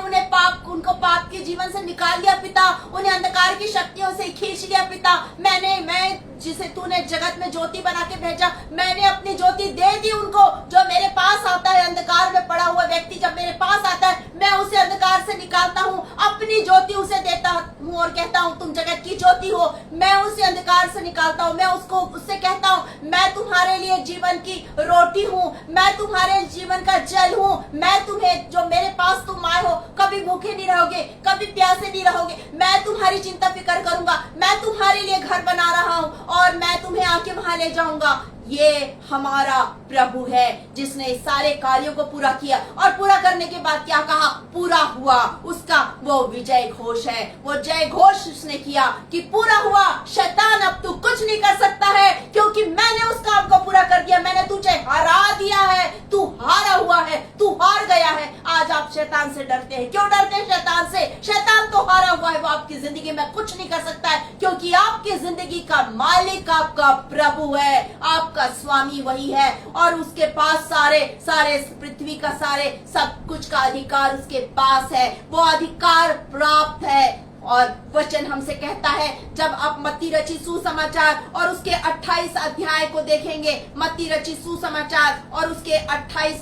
उनको पाप के जीवन से निकाल लिया पिता, उन्हें अंधकार की शक्तियों से खींच लिया पिता। मैं जिसे तूने जगत में ज्योति बना के भेजा, मैंने अपनी ज्योति दे दी उनको। जो मेरे पास आता है, अंधकार में पड़ा हुआ व्यक्ति जब मेरे पास आता है, मैं उसे अंधकार से निकालता हूँ, अपनी ज्योति उसे देता हूँ और कहता हूँ तुम जगत की ज्योति हो। मैं उसे अंधकार से निकालता हूँ, मैं उससे कहता हूँ मैं तुम्हारे लिए जीवन की रोटी हूँ, मैं तुम्हारे जीवन का जल हूँ। मैं तुम्हें, जो मेरे पास तुम आए हो, कभी भूखे नहीं रहोगे, कभी प्यासे नहीं रहोगे। मैं तुम्हारी चिंता फिक्र करूंगा, मैं तुम्हारे लिए घर बना रहा हूँ और मैं तुम्हें आके वहां ले जाऊंगा। ये हमारा प्रभु है जिसने इस सारे कार्यों को पूरा किया और पूरा करने के बाद क्या कहा, पूरा हुआ। उसका वो विजय घोष है, वो जय घोष उसने किया कि पूरा हुआ। शैतान अब तू कुछ नहीं कर सकता है क्योंकि मैंने उस काम को पूरा कर दिया। मैंने तुझे हरा दिया है, तू हारा हुआ है, तू हार गया है। आज आप शैतान से डरते हैं। क्यों डरते हैं शैतान से? शैतान तो हारा हुआ है, वो आपकी जिंदगी में कुछ नहीं कर सकता है क्योंकि आपकी जिंदगी का मालिक आपका प्रभु है, आपका स्वामी वही है और उसके पास सारे पृथ्वी का सारे सब कुछ का अधिकार उसके पास है। वो अधिकार प्राप्त है और वचन हमसे कहता है जब आप मत्ती रचित सुसमाचार और उसके 28 अध्याय को देखेंगे, मत्ती रचित सुसमाचार और उसके 28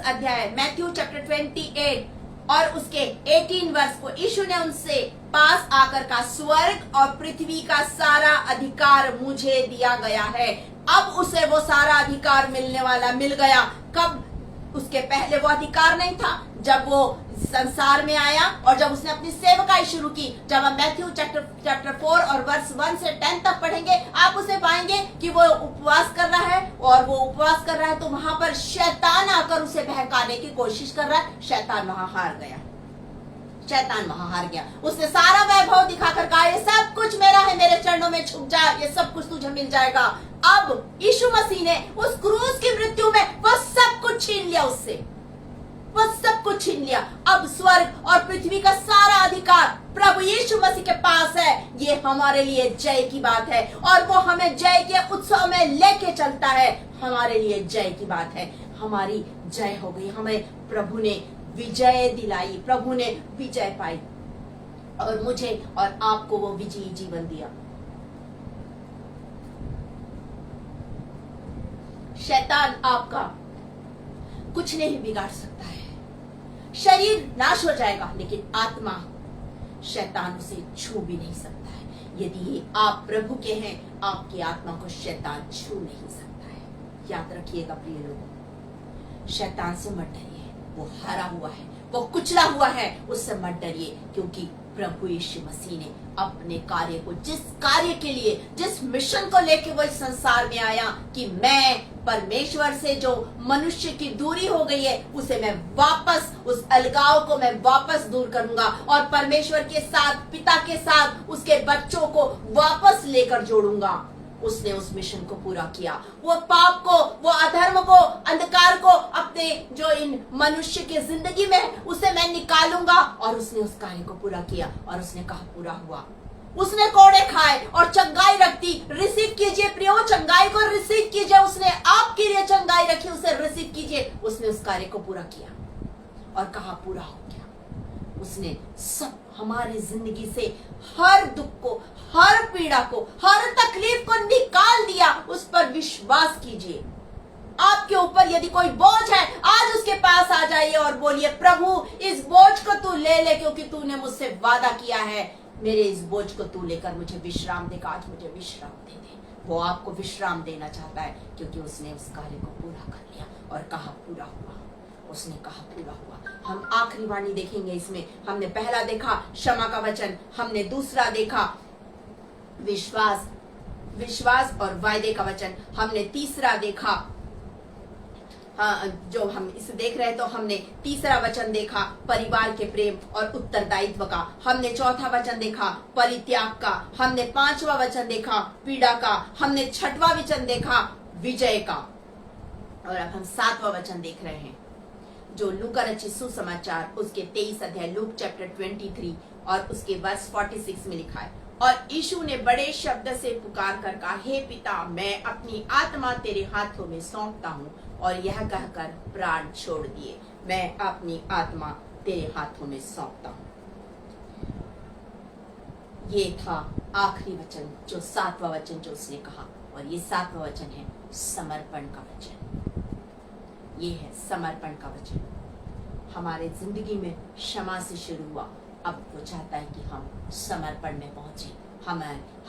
अध्याय मैथ्यू चैप्टर 28 और उसके 18 वर्ष को यीशु ने उनसे पास आकर कहा स्वर्ग और पृथ्वी का सारा अधिकार मुझे दिया गया है। अब उसे वो सारा अधिकार मिल गया। कब? उसके पहले वो अधिकार नहीं था। जब वो संसार में आया और जब उसने अपनी सेवकाई शुरू की, जब हम मैथ्यू चैप्टर 4 और वर्ष 1 से 10 तक पढ़ेंगे, आप उसे पाएंगे कि वो उपवास कर रहा है और वो उपवास कर रहा है तो वहां पर शैतान आकर उसे बहकाने की कोशिश कर रहा है। शैतान वहां हार गया। उसने सारा वैभव दिखाकर कहा ये सब कुछ मेरा है, मेरे चरणों में झुक जा, ये सब कुछ तुझे मिल जाएगा। अब यीशु मसीह ने उस क्रूस की मृत्यु में वो सब कुछ छीन लिया उससे, वो सब कुछ छीन लिया। अब स्वर्ग और पृथ्वी का सारा अधिकार प्रभु यीशु मसीह के पास है। ये हमारे लिए जय की बात है और वो हमें जय के उत्सव में लेके चलता है। हमारे लिए जय की बात है, हमारी जय हो गई। हमें प्रभु ने विजय दिलाई, प्रभु ने विजय पाई और मुझे और आपको वो विजयी जीवन दिया। शैतान आपका कुछ नहीं बिगाड़ सकता है। शरीर नाश हो जाएगा लेकिन आत्मा, शैतान उसे छू भी नहीं सकता है। यदि आप प्रभु के हैं, आपकी आत्मा को शैतान छू नहीं सकता है। याद रखिएगा प्रिय लोगों, शैतान से मत डरिए, वो हारा हुआ है, वो कुचला हुआ है, उससे मत डरिए, क्योंकि प्रभु यीशु मसीह ने अपने कार्य को, जिस कार्य के लिए, जिस मिशन को लेके वो इस संसार में आया कि मैं परमेश्वर से जो मनुष्य की दूरी हो गई है उसे मैं वापस, उस अलगाव को मैं वापस दूर करूंगा और परमेश्वर के साथ, पिता के साथ उसके बच्चों को वापस लेकर जोड़ूंगा। उसने उस मिशन को पूरा किया। वो पाप को, वो अधर्म को, अंधकार को अपने जो इन मनुष्य की जिंदगी में उसे मैं निकालूंगा, और उसने उस कार्य को पूरा किया और उसने कहा पूरा हुआ। उसने कोड़े खाए और चंगाई रखती। रिसीव कीजिए प्रियो, चंगाई को रिसीव कीजिए। उसने आपके लिए चंगाई रखी, उसे रिसीव कीजिए। उसने उस कार्य को पूरा किया और कहा पूरा हो गया। उसने सब हमारी जिंदगी से हर दुख को, हर पीड़ा को, हर तकलीफ को निकाल दिया। उस पर विश्वास कीजिए। आपके ऊपर यदि कोई बोझ है, आज उसके पास आ जाइए और बोलिए प्रभु इस बोझ को तू ले ले, क्योंकि तूने मुझसे वादा किया है मेरे इस बोझ को तू लेकर मुझे विश्राम देगा। आज मुझे विश्राम दे दे। वो आपको विश्राम देना चाहता है, क्योंकि उसने उस कार्य को पूरा कर लिया और कहा पूरा हुआ। उसने कहा पूरा हुआ। हम आखिरी वाणी देखेंगे इसमें। हमने पहला देखा क्षमा का वचन, हमने दूसरा देखा विश्वास, विश्वास और वायदे का वचन, हमने तीसरा देखा, हाँ, जो हम इसे देख रहे हैं तो हमने तीसरा वचन देखा परिवार के प्रेम और उत्तरदायित्व का, हमने चौथा वचन देखा परित्याग का, हमने पांचवा वचन देखा पीड़ा का, हमने छठवां वचन देखा विजय का, और अब हम सातवां वचन देख रहे हैं जो लूका रचित सुसमाचार उसके 23 अध्याय, लूक चैप्टर 23 और उसके वर्ष 46 में लिखा है। और यीशु ने बड़े शब्द से पुकार कर कहा, हे पिता, मैं अपनी आत्मा तेरे हाथों में सौंपता हूँ। और यह कहकर प्राण छोड़ दिए। मैं अपनी आत्मा तेरे हाथों में सौंपता हूँ। ये था आखिरी वचन, जो सातवां वचन जो उसने कहा, और ये सातवां वचन है समर्पण का वचन। ये है समर्पण का वचन। हमारे जिंदगी में क्षमा से शुरू हुआ, अब वो चाहता है कि हम समर्पण में पहुंचे।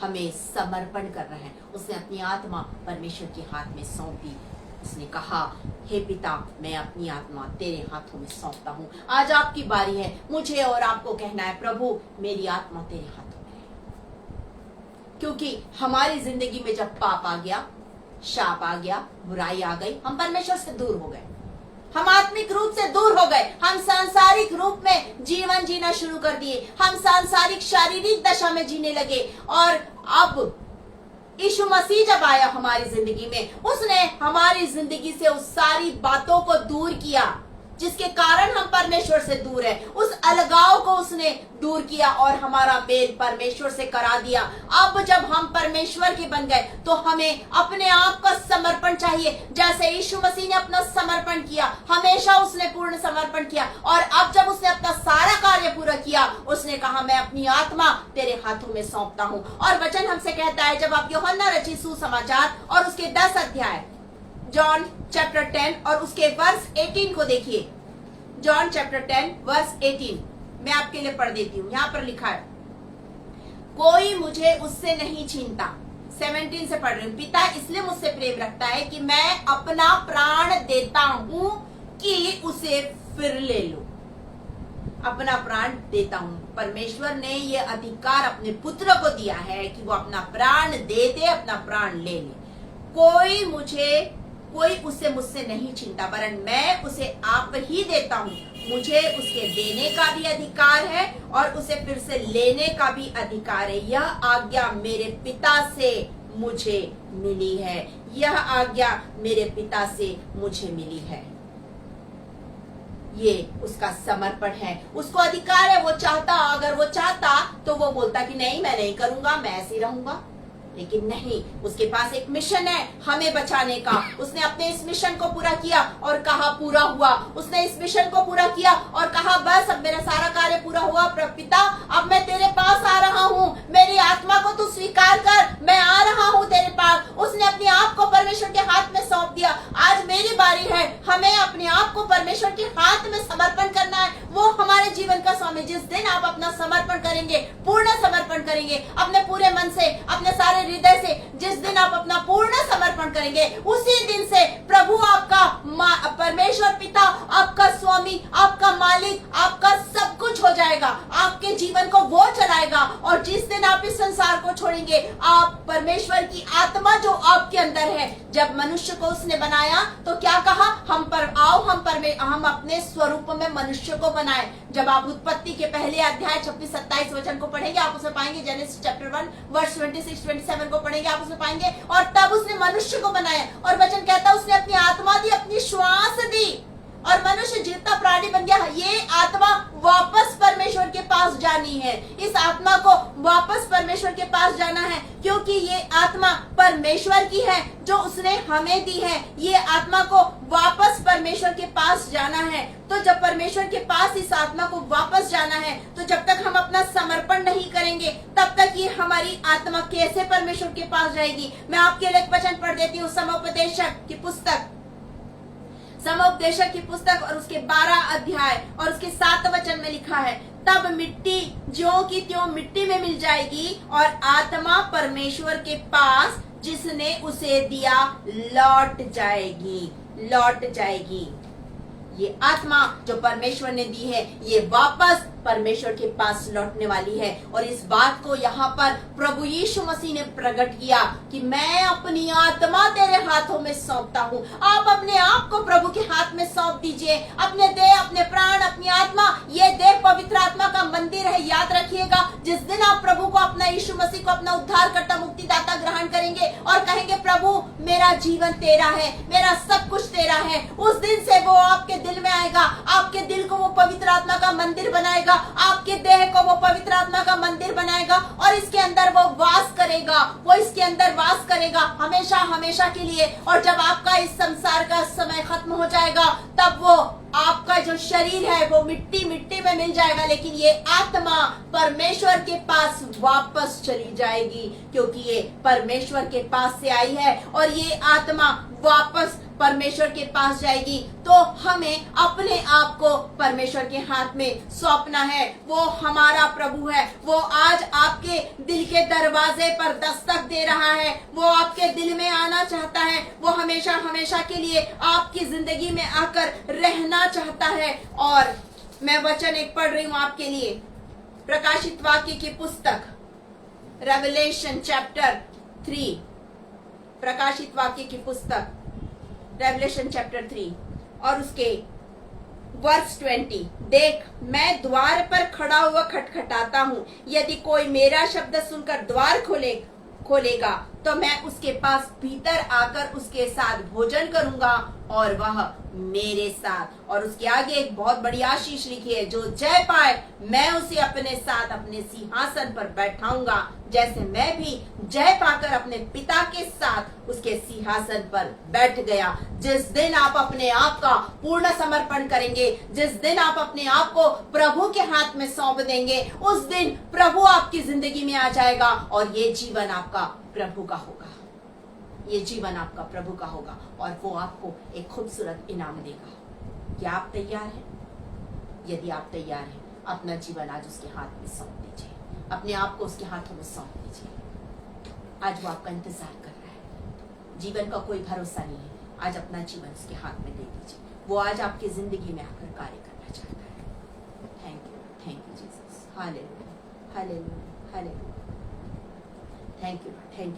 हमें समर्पण कर रहे हैं। उसने अपनी आत्मा परमेश्वर के हाथ में सौंप दी। उसने कहा, हे पिता, मैं अपनी आत्मा तेरे हाथों में सौंपता हूँ। आज आपकी बारी है मुझे और आपको कहना है, प्रभु मेरी आत्मा तेरे हाथों में है। क्योंकि हमारी जिंदगी में जब पाप आ गया, शाप आ गया, बुराई आ गई, हम परमेश्वर से दूर हो गए, हम आत्मिक रूप से दूर हो गए, हम सांसारिक रूप में जीवन जीना शुरू कर दिए, हम सांसारिक शारीरिक दशा में जीने लगे। और अब यीशु मसीह जब आया हमारी जिंदगी में, उसने हमारी जिंदगी से उस सारी बातों को दूर किया जिसके कारण हम परमेश्वर से दूर है। उस अलगाव को उसने दूर किया और हमारा मेल परमेश्वर से करा दिया। अब जब हम परमेश्वर के बन गए तो हमें अपने आप का समर्पण चाहिए। जैसे यीशु मसीह ने अपना समर्पण किया, हमेशा उसने पूर्ण समर्पण किया, और अब जब उसने अपना सारा कार्य पूरा किया, उसने कहा मैं अपनी आत्मा तेरे हाथों में सौंपता हूँ। और वचन हमसे कहता है, जब आप यूहन्ना रचित सुसमाचार और उसके 10 अध्याय, जॉन चैप्टर 10 और उसके वर्ष 18 को देखिए। जॉन चैप्टर 10 वर्ष 18 मैं आपके लिए पढ़ देती हूँ। यहाँ पर लिखा है, कोई मुझे उससे नहीं छीनता। 17 से पढ़ रही हूँ। पिता इसलिए मुझसे प्रेम रखता है कि मैं अपना प्राण देता हूँ कि उसे फिर ले लो। अपना प्राण देता हूँ। परमेश्वर ने ये अधिकार अपने पुत्र को दिया है कि वो अपना प्राण दे दे, अपना प्राण ले ले। कोई उसे मुझसे नहीं छीनता, वरन मैं उसे आप ही देता हूँ। मुझे उसके देने का भी अधिकार है और उसे फिर से लेने का भी अधिकार है। यह आज्ञा मेरे पिता से मुझे मिली है। यह आज्ञा मेरे पिता से मुझे मिली है। ये उसका समर्पण है, उसको अधिकार है। वो चाहता, अगर वो चाहता तो वो बोलता कि नहीं, मैं नहीं करूंगा, मैं ऐसे ही रहूंगा। लेकिन नहीं, उसके पास एक मिशन है हमें बचाने का। उसने अपने इस मिशन को पूरा किया और कहा पूरा हुआ। उसने इस मिशन को पूरा किया और कहा बस अब मेरा सारा कार्य पूरा हुआ। पिता, अब मैं तेरे पास आ रहा हूँ, मेरी आत्मा को तू स्वीकार कर, मैं आ रहा हूँ तेरे पास। उसने अपने आप को परमेश्वर के हाथ में सौंप दिया। आज मेरी बारी है, हमें अपने आप को परमेश्वर के हाथ में समर्पण करना है। वो हमारे जीवन का स्वामी। जिस दिन आप अपना समर्पण करेंगे, पूर्ण समर्पण करेंगे, अपने पूरे मन से, अपने सारे हृदय से, जिस दिन आप अपना पूर्ण समर्पण करेंगे, उसी दिन से प्रभु आपका परमेश्वर पिता, आपका स्वामी, आपका मालिक, आपका सब कुछ हो जाएगा। आपके जीवन को वो चलाएगा। और जिस दिन आप इस संसार को छोड़ेंगे, आप परमेश्वर की आत्मा जो आपके अंदर है, जब मनुष्य को उसने बनाया तो क्या कहा, हम अपने स्वरूप में मनुष्य को बनाए। जब आप उत्पत्ति के पहले अध्याय 26-27 वचन को पढ़ेंगे, आप उसमें पाएंगे, जेनेसिस चैप्टर 1 वर्स 26-27 को पढ़ेंगे, आप उसमें पाएंगे, और तब उसने मनुष्य को बनाया। और वचन कहता है उसने अपनी आत्मा दी, अपनी श्वास दी, और मनुष्य जीवता प्राणी बन गया। ये आत्मा वापस परमेश्वर के पास जानी है। इस आत्मा को वापस परमेश्वर के पास जाना है, क्योंकि ये आत्मा परमेश्वर की है जो उसने हमें दी है। ये आत्मा को वापस परमेश्वर के पास जाना है। तो जब परमेश्वर के पास इस आत्मा को वापस जाना है, तो जब तक हम अपना समर्पण नहीं करेंगे, तब तक ये हमारी आत्मा कैसे परमेश्वर के पास जाएगी। मैं आपके लिए एक वचन पढ़ देती हूँ, समोपदेशक की पुस्तक, समोपदेशक की पुस्तक और उसके 12 अध्याय और उसके 7 वचन में लिखा है, तब मिट्टी ज्यों की त्यों मिट्टी में मिल जाएगी और आत्मा परमेश्वर के पास जिसने उसे दिया लौट जाएगी। ये आत्मा जो परमेश्वर ने दी है, ये वापस परमेश्वर के पास लौटने वाली है। और इस बात को यहाँ पर प्रभु यीशु मसीह ने प्रकट किया कि मैं अपनी आत्मा तेरे हाथों में सौंपता हूँ। आप अपने आप को प्रभु के हाथ में सौंप दीजिए। अपने देह, अपने प्राण, अपनी आत्मा, ये देह पवित्र आत्मा का मंदिर है। याद रखिएगा, जिस दिन आप प्रभु को, अपना यीशु मसीह को अपना उद्धारकर्ता, मुक्तिदाता ग्रहण करेंगे और कहेंगे प्रभु मेरा जीवन तेरा है, मेरा सब कुछ तेरा है, उस दिन से वो आपके दिल में आएगा। आपके दिल को वो पवित्र आत्मा का मंदिर बनाएगा, आपके देह को वो पवित्र आत्मा का मंदिर बनाएगा और इसके अंदर वो वास करेगा। वो इसके अंदर वास करेगा हमेशा हमेशा के लिए। और जब आपका इस संसार का समय खत्म हो जाएगा, तब वो आपका जो शरीर है वो मिट्टी में मिल जाएगा, लेकिन ये आत्मा परमेश्वर के पास वापस चली जाएगी, क्योंकि ये परमेश्वर के पास से आई है और ये आत्मा वापस परमेश्वर के पास जाएगी। तो हमें अपने आप को परमेश्वर के हाथ में सौंपना है। वो हमारा प्रभु है। वो आज आपके दिल के दरवाजे पर दस्तक दे रहा है। वो आपके दिल में आना चाहता है। वो हमेशा हमेशा के लिए आपकी जिंदगी में आकर रहना चाहता है। और मैं वचन एक पढ़ रही हूं आपके लिए, प्रकाशित वाक्य की पुस्तक, रेवलेशन चैप्टर 3, प्रकाशित वाक्य की पुस्तक, रेवलेशन चैप्टर 3 और उसके वर्स 20, देख मैं द्वार पर खड़ा हुआ खटखटाता हूँ, यदि कोई मेरा शब्द सुनकर द्वार खोलेगा तो मैं उसके पास भीतर आकर उसके साथ भोजन करूंगा और वह मेरे साथ। और उसके आगे एक बहुत बड़ी आशीष लिखी है, जो जय पाए मैं उसे अपने साथ अपने सिंहासन पर बैठाऊंगा, जैसे मैं भी जय पाकर अपने पिता के साथ उसके सिंहासन पर बैठ गया। जिस दिन आप अपने आप का पूर्ण समर्पण करेंगे, जिस दिन आप अपने आप को प्रभु के हाथ में सौंप देंगे, उस दिन प्रभु आपकी जिंदगी में आ जाएगा और ये जीवन आपका प्रभु का होगा। ये जीवन आपका प्रभु का होगा और वो आपको एक खूबसूरत इनाम देगा। क्या आप तैयार हैं? यदि आप तैयार हैं, अपना जीवन आज उसके हाथ में सौंप दीजिए। अपने आप को उसके हाथों में सौंप दीजिए। आज वो आपका इंतजार कर रहा है। जीवन का कोई भरोसा नहीं है। आज अपना जीवन उसके हाथ में दे दीजिए। वो आज आपकी जिंदगी में आकर कार्य करना चाहता है। Thank you Jesus. Hallelujah, hallelujah, hallelujah. Thank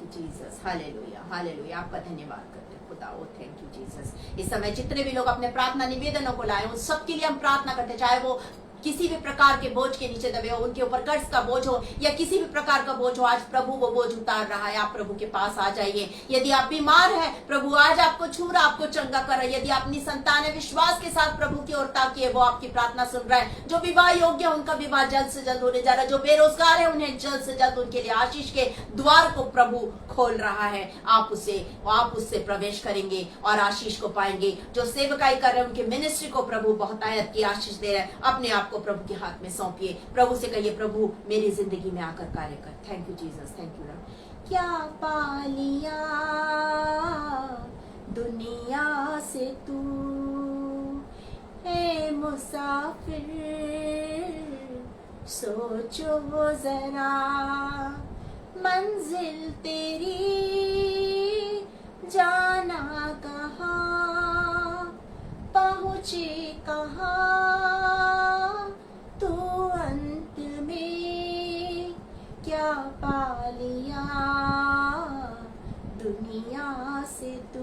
you Jesus. Hallelujah, hallelujah. आपका धन्यवाद करते हैं खुदा। ओ थैंक यू जीसस। इस समय जितने भी लोग अपने प्रार्थना निवेदनों को लाए, उन सबके लिए हम प्रार्थना करते, चाहे वो किसी भी प्रकार के बोझ के नीचे दबे हो, उनके ऊपर कर्ज का बोझ हो या किसी भी प्रकार का बोझ हो, आज प्रभु वो बोझ उतार रहा है। आप प्रभु के पास आ जाइए। यदि आप बीमार हैं, प्रभु आज आपको छू रहा, आपको चंगा कर रहा है। यदि अपनी संतान है, विश्वास के साथ प्रभु की ओर ताकिए, वो आपकी प्रार्थना सुन रहा है। जो विवाह योग्य, उनका विवाह जल्द से जल्द होने जा रहा है। जो बेरोजगार है, उन्हें जल्द से जल्द उनके लिए आशीष के द्वार को प्रभु खोल रहा है। आप उससे प्रवेश करेंगे और आशीष को पाएंगे। जो सेवकाई कर रहे हैं, उनके मिनिस्ट्री को प्रभु बहुत आयत की आशीष दे रहे हैं। अपने आप को प्रभु के हाथ में सौंपिए। प्रभु से कहिए, प्रभु मेरी जिंदगी में आकर कार्य कर। Thank you Jesus, thank you Lord. क्या पा लिया दुनिया से तू, ए मुसाफिर सोचो जरा, मंजिल तेरी जाना कहाँ, पहुँचे कहाँ तू, अंत में क्या पा लिया दुनिया से तू।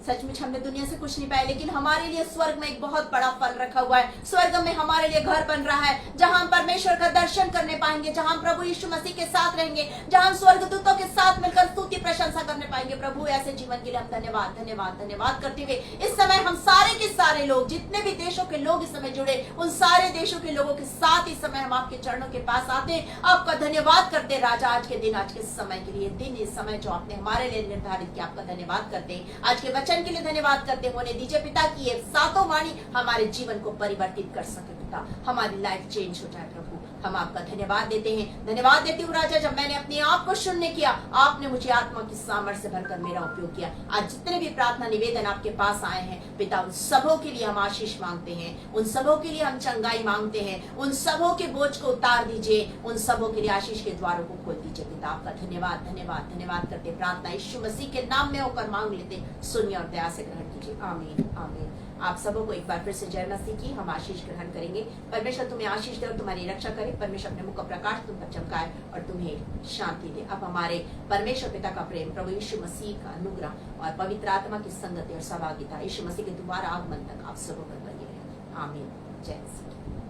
सचमुच हमने दुनिया से कुछ नहीं पाया, लेकिन हमारे लिए स्वर्ग में एक बहुत बड़ा फल रखा हुआ है। स्वर्ग में हमारे लिए घर बन रहा है, जहां हम परमेश्वर का दर्शन करने पाएंगे, जहां हम प्रभु यीशु मसीह के साथ रहेंगे, जहां हम स्वर्गदूतों के साथ मिलकर स्तुति प्रशंसा करने पाएंगे। प्रभु ऐसे जीवन के लिए हम धन्यवाद धन्यवाद धन्यवाद करते हुए इस समय हम सारे के सारे लोग, जितने भी देशों के लोग इस समय जुड़े, उन सारे देशों के लोगों के साथ इस समय हम आपके चरणों के पास आते हैं, आपका धन्यवाद करते राजा, आज के दिन, आज के समय के लिए, दिन, इस समय जो आपने हमारे लिए निर्धारित किया, आपका धन्यवाद करते हैं। आज के वचन के लिए धन्यवाद करते होने दीजिए पिता की ये सातों वाणी हमारे जीवन को परिवर्तित कर सके पिता, हमारी लाइफ चेंज हो जाए। प्रभु हम आपका धन्यवाद देते हैं, धन्यवाद देती हूँ राजा, जब मैंने अपने आप को शून्य किया, आपने मुझे आत्मा की सामर्थ्य से भरकर मेरा उपयोग किया। आज जितने भी प्रार्थना निवेदन आपके पास आए हैं पिता, उन सबों के लिए हम आशीष मांगते हैं, उन सबों के लिए हम चंगाई मांगते हैं, उन सबों के बोझ को उतार दीजिए, उन सबों के लिए आशीष के द्वारों को खोल दीजिए पिता। आपका धन्यवाद धन्यवाद धन्यवाद करते, प्रार्थना यीशु मसीह के नाम में होकर मांग लेते, सुनिए और दया से ग्रहण कीजिए। आमीन आमीन। आप सबों को एक बार फिर से जय मसीह की, हम आशीष ग्रहण करेंगे। परमेश्वर तुम्हें आशीष दे और तुम्हारी रक्षा करे, परमेश्वर अपने मुख का प्रकाश तुम पर चमकाए और तुम्हें शांति दे। अब हमारे परमेश्वर पिता का प्रेम, प्रभु यीशु मसीह का अनुग्रह और पवित्र आत्मा की संगति और सहभागिता यीशु मसीह के दोबारा आगमन तक आप सबों पर बनी रहे। आमीन। जय मसीह।